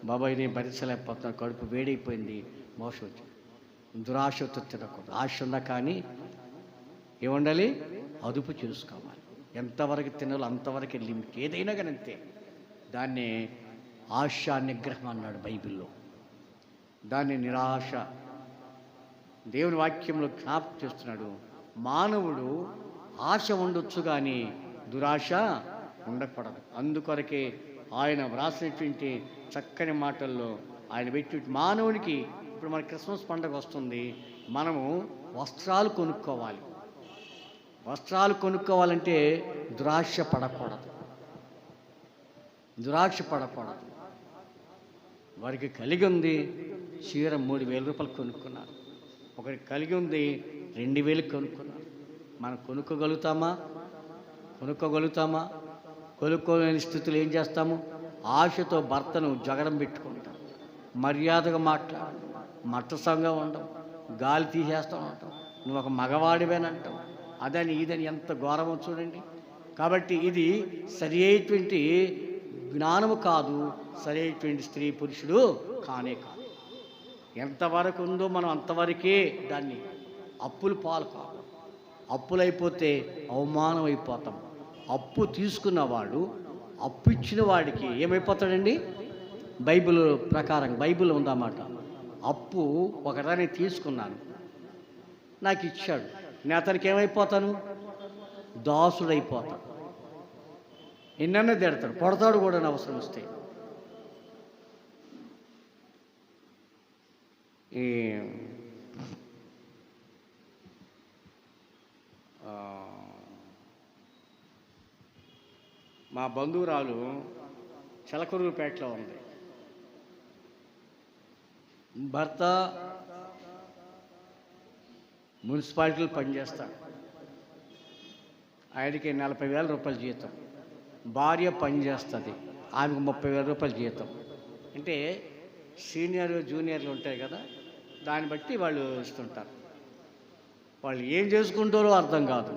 బాబాయ్ నేను భరించలేకపోతున్నాను, కడుపు వేడైపోయింది, మోసం వచ్చి. దురాశతో తినకూడదు. ఆశ ఉన్నా కానీ ఏముండాలి? అదుపు చేసుకోవాలి. ఎంతవరకు తినాలో అంతవరకు లిమిట్, ఏదైనా కానీ అంతే. దాన్ని ఆశా నిగ్రహం అన్నాడు బైబిల్లో. దాన్ని నిరాశ దేవుని వాక్యంలో జ్ఞాపకం చేస్తున్నాడు. మానవుడు ఆశ ఉండొచ్చు కానీ దురాశ ఉండకూడదు. అందుకొరకే ఆయన వ్రాసినటువంటి చక్కని మాటల్లో ఆయన పెట్టి, మానవునికి ఇప్పుడు మన క్రిస్మస్ పండుగ వస్తుంది, మనము వస్త్రాలు కొనుక్కోవాలి. వస్త్రాలు కొనుక్కోవాలంటే దురాశ పడకూడదు, దురాశ పడకూడదు. వారికి కలిగి ఉంది చీర 3,000 రూపాయలు కొనుక్కున్నారు, ఒకరికి కలిగి ఉంది 2,000 కొనుక్కున్నారు. మనం కొనుక్కోగలుగుతామా? కొనుక్కోలేని స్థితిలో ఏం చేస్తాము? ఆశతో భర్తను జగడం పెట్టుకుంటాం, మర్యాదగా మాట్లాడు, మట్టసంగా ఉండవు, గాలి తీసేస్తూ ఉంటాం, నువ్వు ఒక మగవాడివేనంటావు, అదని ఇదని ఎంత ఘోరమో చూడండి. కాబట్టి ఇది సరి అయినటువంటి జ్ఞానము కాదు, సరి అయినటువంటి స్త్రీ పురుషుడు కానే కాదు. ఎంతవరకు ఉందో మనం అంతవరకే దాన్ని అప్పులు పాలు కాదు. అప్పులైపోతే అవమానం అయిపోతాం. అప్పు తీసుకున్నవాడు అప్పు ఇచ్చిన వాడికి ఏమైపోతాడండి? బైబిల్ ప్రకారం, బైబిల్ ఉందన్నమాట. అప్పు ఒకదాన్ని తీసుకున్నాను, నాకు ఇచ్చాడు, నేను అతనికి ఏమైపోతాను? దాసుడైపోతాను. ఎన్నన్నా తిడతాడు, కొడతాడు కూడా అవసరం వస్తే. ఈ మా బంధువురాలు చిలకరూరుపేటలో ఉంది. భర్త మున్సిపాలిటీలో పనిచేస్తాడు, ఆయనకి 40,000 రూపాయలు జీతం. భార్య పనిచేస్తుంది, ఆమెకు 30,000 రూపాయలు జీతం. అంటే సీనియర్ జూనియర్లు ఉంటాయి కదా, దాన్ని బట్టి వాళ్ళు ఇస్తుంటారు. వాళ్ళు ఏం చేసుకుంటారో అర్థం కాదు.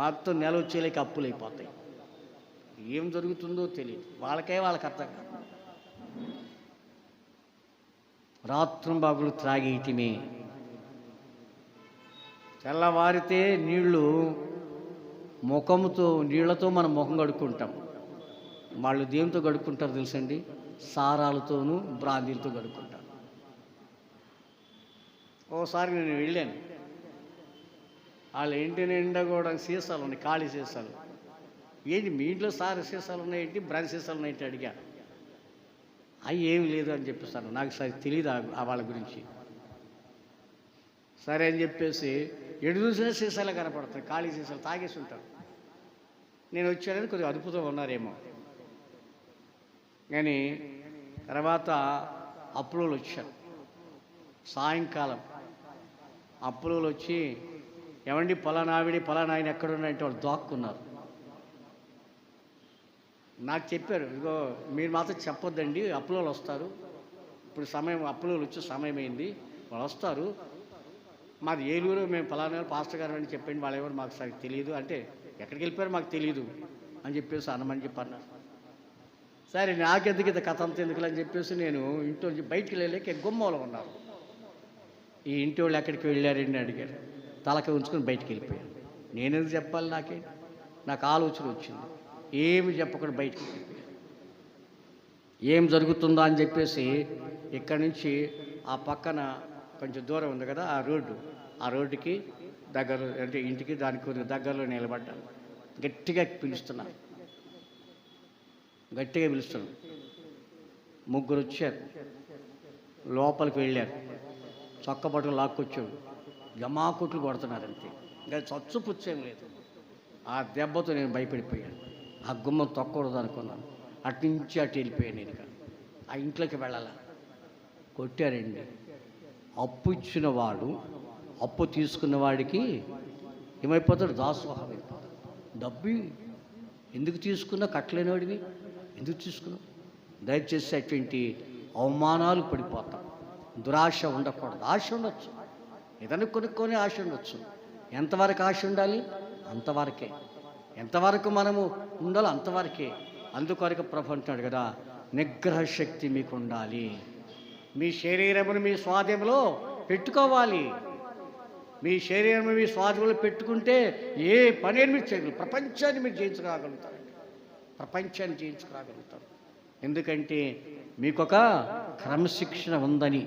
మొత్తం నెల వచ్చేలేక అప్పులు అయిపోతాయి. ఏం జరుగుతుందో తెలియదు, వాళ్ళకి అర్థం కాదు. రాత్రింబాగులు త్రాగేయటమే. తెల్లవారితే నీళ్లు నీళ్లతో మనం ముఖం కడుక్కుంటాం. వాళ్ళు దేంతో కడుక్కుంటారు తెలుసండి? సారాలతోనూ బ్రాందీలతో కడుక్కుంటారు. ఓసారి నేను వెళ్ళాను, వాళ్ళ ఇంటి నిండా కూడా సీసాలు ఉన్నాయి, ఖాళీ సీసాలు. ఏంటి మీ ఇంట్లో సారా సీసాలు ఉన్నాయేంటి, బ్రాండ్ సీసాలు ఉన్నాయంటే అడిగా. అవి ఏమి లేదు అని చెప్పేస్తాను, నాకు సరే తెలియదు వాళ్ళ గురించి. సరే అని చెప్పేసి ఎడు చూసినా సీసాలే కనపడతాయి, ఖాళీ సీసాలు తాగేసి ఉంటారు. నేను వచ్చానని కొద్దిగా అదుపుతో ఉన్నారేమో. కానీ తర్వాత అప్పులోళ్ళు వచ్చారు. సాయంకాలం అప్పులోళ్ళు వచ్చి, ఏమండి పలానావిడి పలానాయన ఎక్కడున్నాయంటే వాళ్ళు దాక్కున్నారు. నాకు చెప్పారు, ఇదిగో మీరు మాత్రం చెప్పొద్దండి, అప్పులోళ్ళు వస్తారు, ఇప్పుడు సమయం, అప్పులోళ్ళు వచ్చే సమయం అయింది, వాళ్ళు వస్తారు, మాది ఏలూరు, మేము పలానా పాస్టర్ గారు అని చెప్పండి, వాళ్ళు ఎవరు మాకు సరిగ్గా తెలియదు అంటే, ఎక్కడికి వెళ్ళిపోయారు మాకు తెలియదు అని చెప్పేసి అనమని చెప్పన్నారు. సరే నాకెందుకు ఇంత కథ అంత ఎందుకు అని చెప్పేసి నేను ఇంట్లో నుంచి బయటికి వెళ్ళలేక గుమ్మలో ఉన్నారు. ఈ ఇంటి వాళ్ళు ఎక్కడికి వెళ్ళారని అడిగారు. తలకి ఉంచుకొని బయటికి వెళ్ళిపోయాను. నేనెందుకు చెప్పాలి? నాకు ఆలోచన వచ్చింది, ఏమి చెప్పకుండా బయటికి వెళ్ళిపోయాను. ఏం జరుగుతుందో అని చెప్పేసి ఇక్కడి నుంచి ఆ పక్కన కొంచెం దూరం ఉంది కదా ఆ రోడ్డుకి దగ్గర, అంటే ఇంటికి దానికి కొద్దిగా దగ్గరలో నిలబడ్డాను. గట్టిగా పిలుస్తున్నాను. ముగ్గురు వచ్చారు, లోపలికి వెళ్ళారు, చొక్క పట్టుకు లాక్కొచ్చాడు, జమాకుట్లు కొడుతున్నారు అంతే, ఇంకా చచ్చు పుచ్చేం లేదు. ఆ దెబ్బతో నేను భయపడిపోయాను. ఆ గుమ్మం తొక్కకూడదు అనుకున్నాను. అటు నుంచి అటు వెళ్ళిపోయాను. నేను ఇక ఆ ఇంట్లోకి వెళ్ళాల. కొట్టారండి. అప్పు ఇచ్చిన వాడు అప్పు తీసుకున్న వాడికి ఏమైపోతాడు? దాసోహం అయిపోతాడు. డబ్బు ఎందుకు తీసుకున్నా, కట్టలేనివాడివి ఎందుకు తీసుకున్నావు? దయచేసి అటువంటి అవమానాలు పడిపోతాం. దురాశ ఉండకూడదు. ఆశ ఉండొచ్చు, ఏదైనా కొనుక్కొని ఆశ ఉండొచ్చు. ఎంతవరకు ఆశ ఉండాలి? అంతవరకే. ఎంతవరకు మనము ఉండాలి? అంతవరకే. అందుకొరకు ప్రభు అంటున్నాడు కదా, నిగ్రహ శక్తి మీకు ఉండాలి. మీ శరీరమును మీ స్వాధీనంలో పెట్టుకోవాలి. మీ శరీరం మీ స్వాధీనంలో పెట్టుకుంటే ఏ పని మీరు చేయగలరు. ప్రపంచాన్ని మీరు జయించుకోగలుగుతారు. ప్రపంచాన్ని జయించుకోగలుగుతారు. ఎందుకంటే మీకొక క్రమశిక్షణ ఉందని,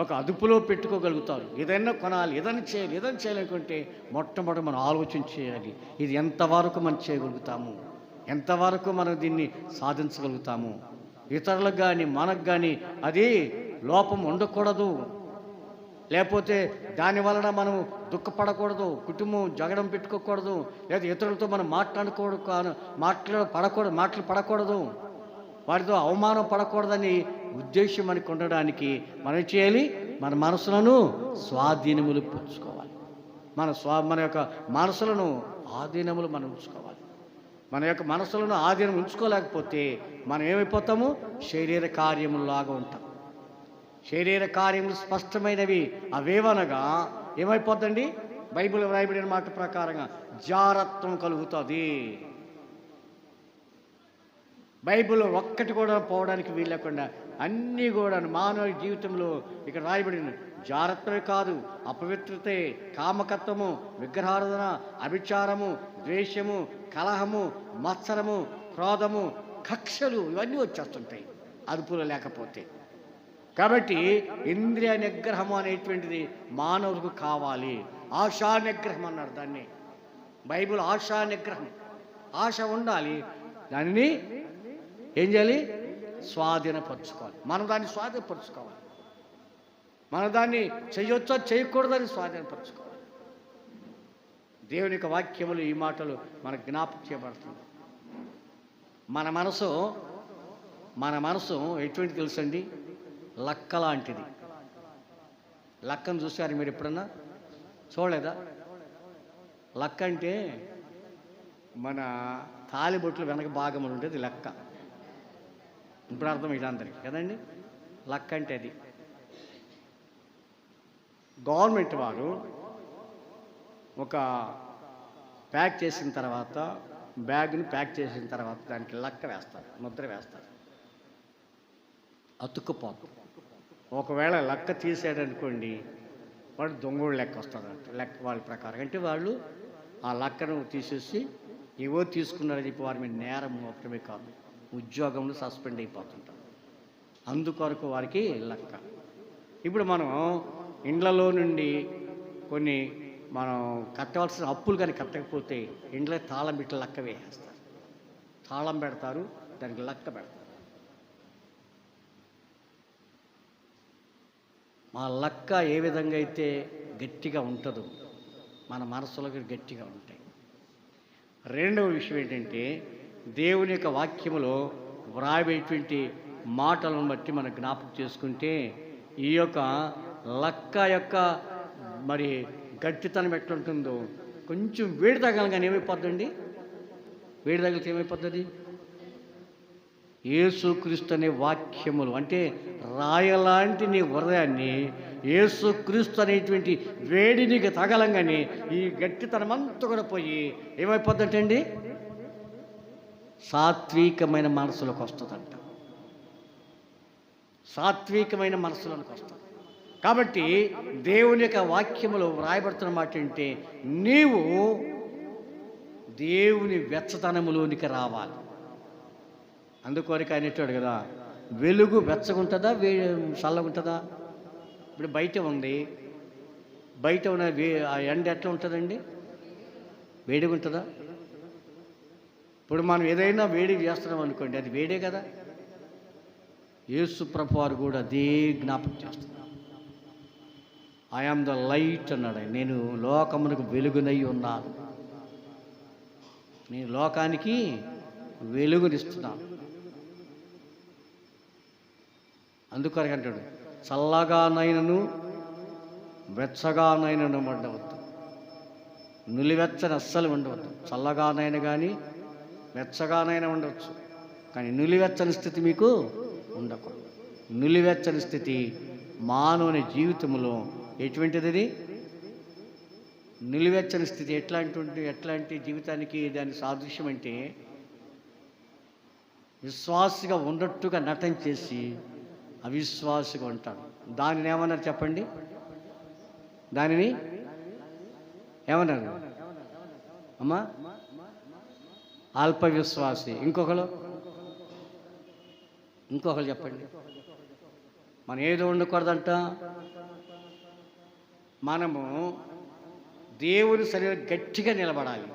ఒక అదుపులో పెట్టుకోగలుగుతారు. ఏదైనా కొనాలి, ఏదైనా చేయాలనుకుంటే మొట్టమొదటి మనం ఆలోచన చేయాలి. ఇది ఎంతవరకు మనం చేయగలుగుతాము, ఎంతవరకు మనం దీన్ని సాధించగలుగుతాము. ఇతరులకు కానీ మనకు కానీ అది లోపం ఉండకూడదు. లేకపోతే దాని వలన మనం దుఃఖపడకూడదు, కుటుంబం జగడం పెట్టుకోకూడదు, లేదా ఇతరులతో మనం మాటలు పడకూడదు, వారితో అవమానం పడకూడదని ఉద్దేశం మనకు ఉండడానికి మనం చేయాలి, మన మనసులను స్వాధీనములు పుచ్చుకోవాలి. మన యొక్క మనసులను ఆధీనములు మనం ఉంచుకోవాలి. మన యొక్క మనసులను ఆధీనం ఉంచుకోలేకపోతే మనం ఏమైపోతాము? శరీర కార్యములాగా ఉంటాం. శరీర కార్యములు స్పష్టమైనవి. అవేవనగా ఏమైపోద్దండి? బైబిల్ వ్రాయబడిన మాట ప్రకారంగా జారత్వం కలుగుతుంది. బైబిల్లో ఒక్కటి కూడా పోవడానికి వీల్లేకుండా అన్నీ కూడా మానవ జీవితంలో ఇక్కడ రాయబడిన జారత్వమే కాదు, అపవిత్రతే, కామకత్వము, విగ్రహారాధన, అభిచారము, ద్వేషము, కలహము, మత్సరము, క్రోధము, కక్షలు ఇవన్నీ వచ్చేస్తుంటాయి అదుపులో లేకపోతే. కాబట్టి ఇంద్రియ నిగ్రహము అనేటువంటిది మానవులకు కావాలి. ఆశా నిగ్రహం అన్నారు దాన్ని బైబిల్. ఆశా నిగ్రహం, ఆశ ఉండాలి, దానిని ఏం చేయాలి? స్వాధీనపరచుకోవాలి. మనం దాన్ని స్వాధీనపరచుకోవాలి. మనం దాన్ని చేయొచ్చో చేయకూడదని స్వాధీనపరచుకోవాలి. దేవుని యొక్క వాక్యములు ఈ మాటలు మనకు జ్ఞాపకం చేయబడుతుంది. మన మనసు ఎటువంటి తెలుసండి? లక్క లాంటిది. లక్కను చూసారు మీరు ఎప్పుడన్నా? చూడలేదా? లక్క అంటే మన తాలిబొట్లు వెనక భాగం ఉండేది లక్క. ఇప్పుడు అర్థమైంది అందరికి కదండి లక్క అంటే. అది గవర్నమెంట్ వారు ఒక ప్యాక్ చేసిన తర్వాత, బ్యాగ్ని ప్యాక్ చేసిన తర్వాత దానికి లక్క వేస్తారు, ముద్ర వేస్తారు, అతుక్కుపోతుంది. ఒకవేళ లక్క తీసాడనుకోండి వాడు దొంగోడు లెక్క వస్తాడంట. లెక్క వాళ్ళ ప్రకారం అంటే వాళ్ళు ఆ లక్కను తీసేసి ఏవో తీసుకున్నారని చెప్పి వారి మీద నేరం మోపడమే కాదు, ఉద్యోగంలో సస్పెండ్ అయిపోతుంటారు. అందుకొరకు వారికి లక్క. ఇప్పుడు మనం ఇండ్లలో నుండి కొన్ని మనం కట్టవలసిన అప్పులు కానీ కట్టకపోతే ఇంట్లో తాళం పెట్టి లక్క వేసేస్తారు. తాళం పెడతారు, దానికి లక్క పెడతారు. మా లక్క ఏ విధంగా అయితే గట్టిగా ఉంటుందో మన మనసులోకి గట్టిగా ఉంటాయి. రెండవ విషయం ఏంటంటే దేవుని యొక్క వాక్యములో వ్రాయబడేటువంటి మాటలను బట్టి మనం జ్ఞాపకం చేసుకుంటే ఈ యొక్క లక్క యొక్క మరి గట్టితనం ఎట్లుంటుందో, కొంచెం వేడి తగలగానే ఏమైపోద్దండి? వేడి తగిలితే ఏమైపోతుంది? యేసుక్రీస్తు అనే వాక్యములు అంటే రాయలాంటి నీ హృదయాన్ని యేసుక్రీస్తు అనేటువంటి వేడి నీకు తగలంగానే ఈ గట్టితనం అంతా కూడా పోయి ఏమైపోద్దంటండి? సాత్వికమైన మనసులోకి వస్తుందంట. సాత్వికమైన మనసులోకి వస్తుంది. కాబట్టి దేవుని యొక్క వాక్యములో వ్రాయబడుతున్న మాట ఏంటంటే నీవు దేవుని వెచ్చతనములోనికి రావాలి. అందుకొరకు ఆయన అంటాడు కదా, వెలుగు వెచ్చగుంటుందా చల్లగుంటుందా? ఇప్పుడు బయట ఉంది, బయట ఉన్న ఆ ఎండ ఎట్లా ఉంటుందండి? వేడిగా ఉంటుందా? ఇప్పుడు మనం ఏదైనా వేడి చేస్తున్నాం అనుకోండి, అది వేడే కదా. యేసు ప్రభు వారు కూడా అదే జ్ఞాపకం చేస్తున్నారు. ఐ ఆమ్ ద లైట్ అన్నాడు. నేను లోకమునకు వెలుగునై ఉన్నాను, నేను లోకానికి వెలుగునిస్తున్నాను. అందుకొరకు అంటాడు, చల్లగానైనను వెచ్చగానైనను ఉండవద్దు, నులివెచ్చని అస్సలు ఉండవద్దు. చల్లగానైనా కానీ వెచ్చగానైనా ఉండవచ్చు, కానీ నులివెచ్చని స్థితి మీకు ఉండకూడదు. నులివెచ్చని స్థితి మానవుని జీవితంలో ఎటువంటిది? నిలువెచ్చని స్థితి ఎట్లాంటి జీవితానికి దాని సాదృశ్యం అంటే విశ్వాసిగా ఉన్నట్టుగా నటన చేసి అవిశ్వాసిగా ఉంటాడు. దానిని ఏమన్నారు చెప్పండి? దానిని ఏమన్నారు అమ్మా? అల్ప విశ్వాసి. ఇంకొకరు చెప్పండి. మనం ఏదో ఉండకూడదంట. మనము దేవుని సరిగా గట్టిగా నిలబడాలి,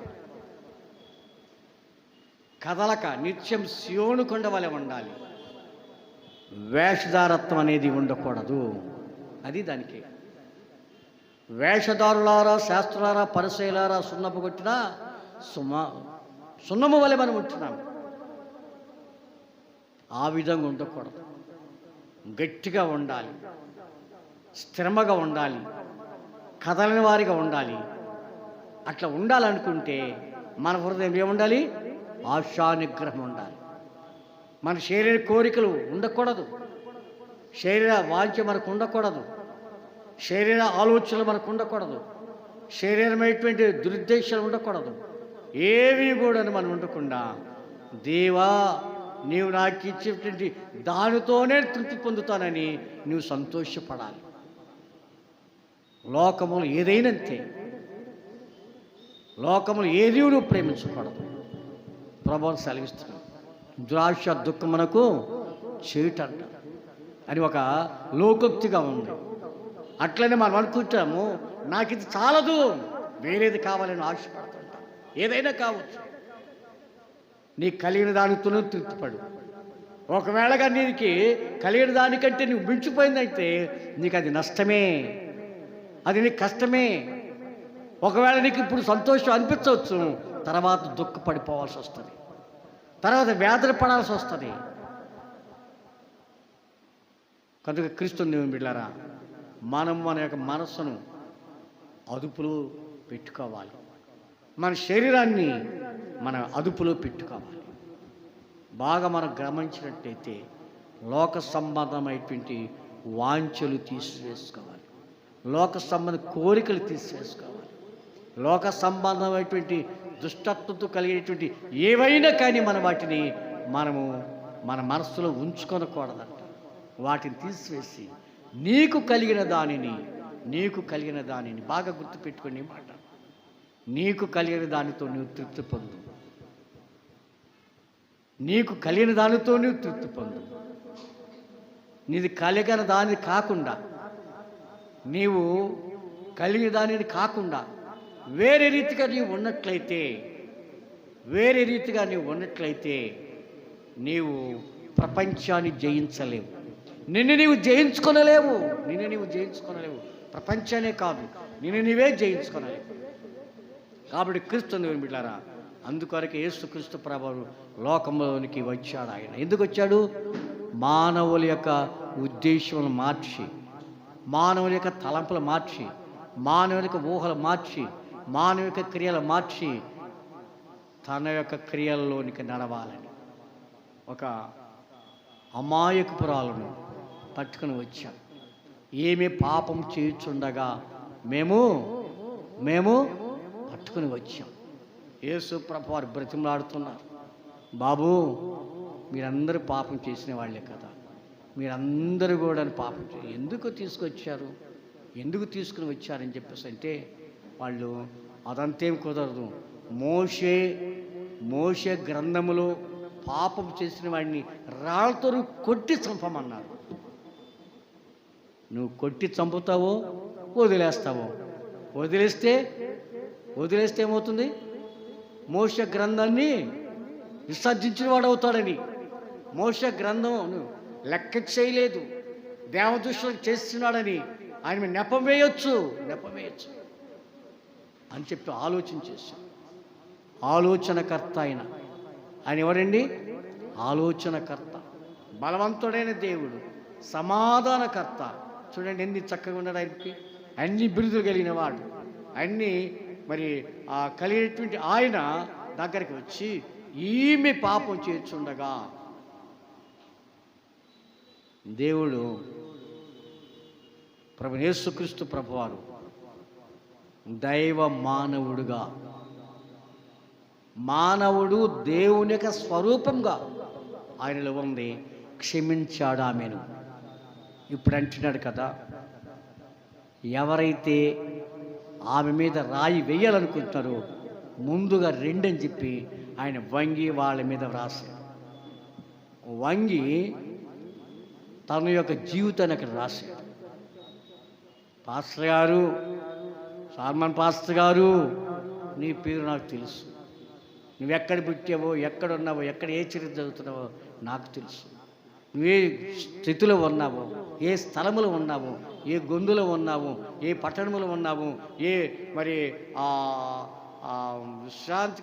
కదలక నిత్యం సియోను కొండ వలె ఉండాలి. వేషధారత్వం అనేది ఉండకూడదు. అది దానికి. వేషధారులారా, శాస్త్రులారా, పరిసయులారా సున్నపు కొట్టినా సున్నము వలె మనం ఉంటున్నాం. ఆ విధంగా ఉండకూడదు. గట్టిగా ఉండాలి, స్థిరమగా ఉండాలి, కదలని వారిగా ఉండాలి. అట్లా ఉండాలనుకుంటే మన హృదయం ఏముండాలి? ఆశా నిగ్రహం ఉండాలి. మన శరీర కోరికలు ఉండకూడదు, శరీర వాంఛ మనకు ఉండకూడదు, శరీర ఆలోచనలు మనకు ఉండకూడదు. శరీరమైనటువంటి దురుద్దేశాలు ఉండకూడదు. ఏవి కూడా మనం ఉండకుండా, దేవా నీవు నాకు ఇచ్చేటువంటి దానితోనే తృప్తి పొందుతానని నువ్వు సంతోషపడాలి. లోకములు ఏదైనంతే, లోకములు ఏది నువ్వు ప్రేమించకూడదు. ప్రభువు సెలవిస్తున్నాడు, దురాశ దుఃఖమునకు చేయుటంట అని ఒక లోకోక్తిగా ఉంది. అట్లనే మనం అనుకుంటాము, నాకు ఇది చాలదు, వేరేది కావాలని ఆశపడుతుంటాం. ఏదైనా కావచ్చు, నీకు కలిగిన దానితోనూ తృప్తిపడు. ఒకవేళగా నీకు కలిగిన దానికంటే నువ్వు మించిపోయిందంటే నీకు అది నష్టమే, అది నీకు కష్టమే. ఒకవేళ నీకు ఇప్పుడు సంతోషం అనిపించవచ్చు, తర్వాత దుఃఖపడిపోవాల్సి వస్తుంది, తర్వాత వేదన పడాల్సి వస్తుంది. కనుక క్రీస్తుని దేవుని బిడ్డలారా, మనం మన యొక్క మనస్సును అదుపులో పెట్టుకోవాలి, మన శరీరాన్ని మన అదుపులో పెట్టుకోవాలి. బాగా మనం గమనించినట్టయితే లోక సంబంధమైనటువంటి వాంఛలు తీసివేసుకోవాలి, లోక సంబంధ కోరికలు తీసివేసుకోవాలి, లోక సంబంధమైనటువంటి దుష్టత్వంతో కలిగేటువంటి ఏవైనా కానీ మన వాటిని మనము మన మనస్సులో ఉంచుకొనకూడదంట. వాటిని తీసివేసి నీకు కలిగిన దానిని బాగా గుర్తుపెట్టుకుని మాట, నీకు కలిగిన దానితో నువ్వు తృప్తి పొందు, నీకు కలిగిన దానితో నువ్వు తృప్తి పొందు. నీది కలిగిన దాని కాకుండా, నీవు కలిగిన దానిని కాకుండా వేరే రీతిగా నీవు ఉన్నట్లయితే నీవు ప్రపంచాన్ని జయించలేవు, నిన్ను నీవు జయించుకొనలేవు. ప్రపంచానే కాదు, నిన్ను నీవే జయించుకొనలేవు. కాబట్టి క్రీస్తు దేవుని బిడ్డలారా, అందుకొరకు యేసుక్రీస్తు ప్రభువు లోకంలోనికి వచ్చాడు. ఆయన ఎందుకు వచ్చాడు? మానవుల యొక్క ఉద్దేశములు మార్చి, మానవుల యొక్క తలంపులు మార్చి, మానవుల యొక్క ఊహలు మార్చి, మానవ యొక్క క్రియలు మార్చి తన యొక్క క్రియల్లోనికి నడవాలని ఒక అమాయకుపురాలను పట్టుకుని వచ్చాడు. ఏమి పాపం చేయుచుండగా మేము పట్టుకుని వచ్చాం. యేసు ప్రభువు వారు బ్రతిమలాడుతున్నారు, బాబు మీరందరూ పాపం చేసిన వాళ్ళే కదా, మీరందరూ కూడా పాపం ఎందుకు తీసుకుని వచ్చారని చెప్పేసి అంటే వాళ్ళు అదంతేం కుదరదు, మోషే గ్రంథములో పాపం చేసిన వాడిని రాళ్ళతో కొట్టి చంపమన్నారు. నువ్వు కొట్టి చంపుతావో వదిలేస్తావో, వదిలేస్తే ఏమవుతుంది? మోషే గ్రంథాన్ని విసర్జించిన వాడు అవుతాడని. మోషే గ్రంథం లెక్క చేయలేదు, దేవదృష్టిలో చేస్తున్నాడని ఆయన నెపం వేయొచ్చు అని చెప్పి ఆలోచన చేశాడు. ఆలోచనకర్త ఆయన ఎవరండి? ఆలోచనకర్త, బలవంతుడైన దేవుడు, సమాధానకర్త. చూడండి ఎన్ని చక్కగా ఉన్నాడు ఆయనకి, అన్ని బిరుదులు కలిగిన వాడు, అన్నీ మరి కలిగినటువంటి ఆయన దగ్గరికి వచ్చి ఈమె పాపం చేర్చుండగా దేవుడు ప్రభు యేసుక్రీస్తు ప్రభువారు దైవ మానవుడు దేవుని యొక్క స్వరూపంగా ఆయనలో ఉంది, క్షమించాడు ఆమెను. ఇప్పుడు అంటున్నాడు కదా, ఎవరైతే ఆమె మీద రాయి వేయాలనుకుంటారో ముందుగా రెండని చెప్పి ఆయన వంగి వాళ్ళ మీద వ్రాసాడు. వంగి తన యొక్క జీవితాన్ని అక్కడ రాశాడు. పాస్టర్ గారు, సాల్మన్ పాస్టర్ గారు, నీ పేరు నాకు తెలుసు, నువ్వెక్కడ పుట్టావో, ఎక్కడున్నావో, ఎక్కడ ఏ చరిత్ర చదువుతున్నావో నాకు తెలుసు, నువ్వే స్థితిలో ఉన్నావో, ఏ స్థలములో ఉన్నావో, ఏ గొంతులో ఉన్నావో, ఏ పట్టణములో ఉన్నావో, ఏ మరి విశ్రాంతి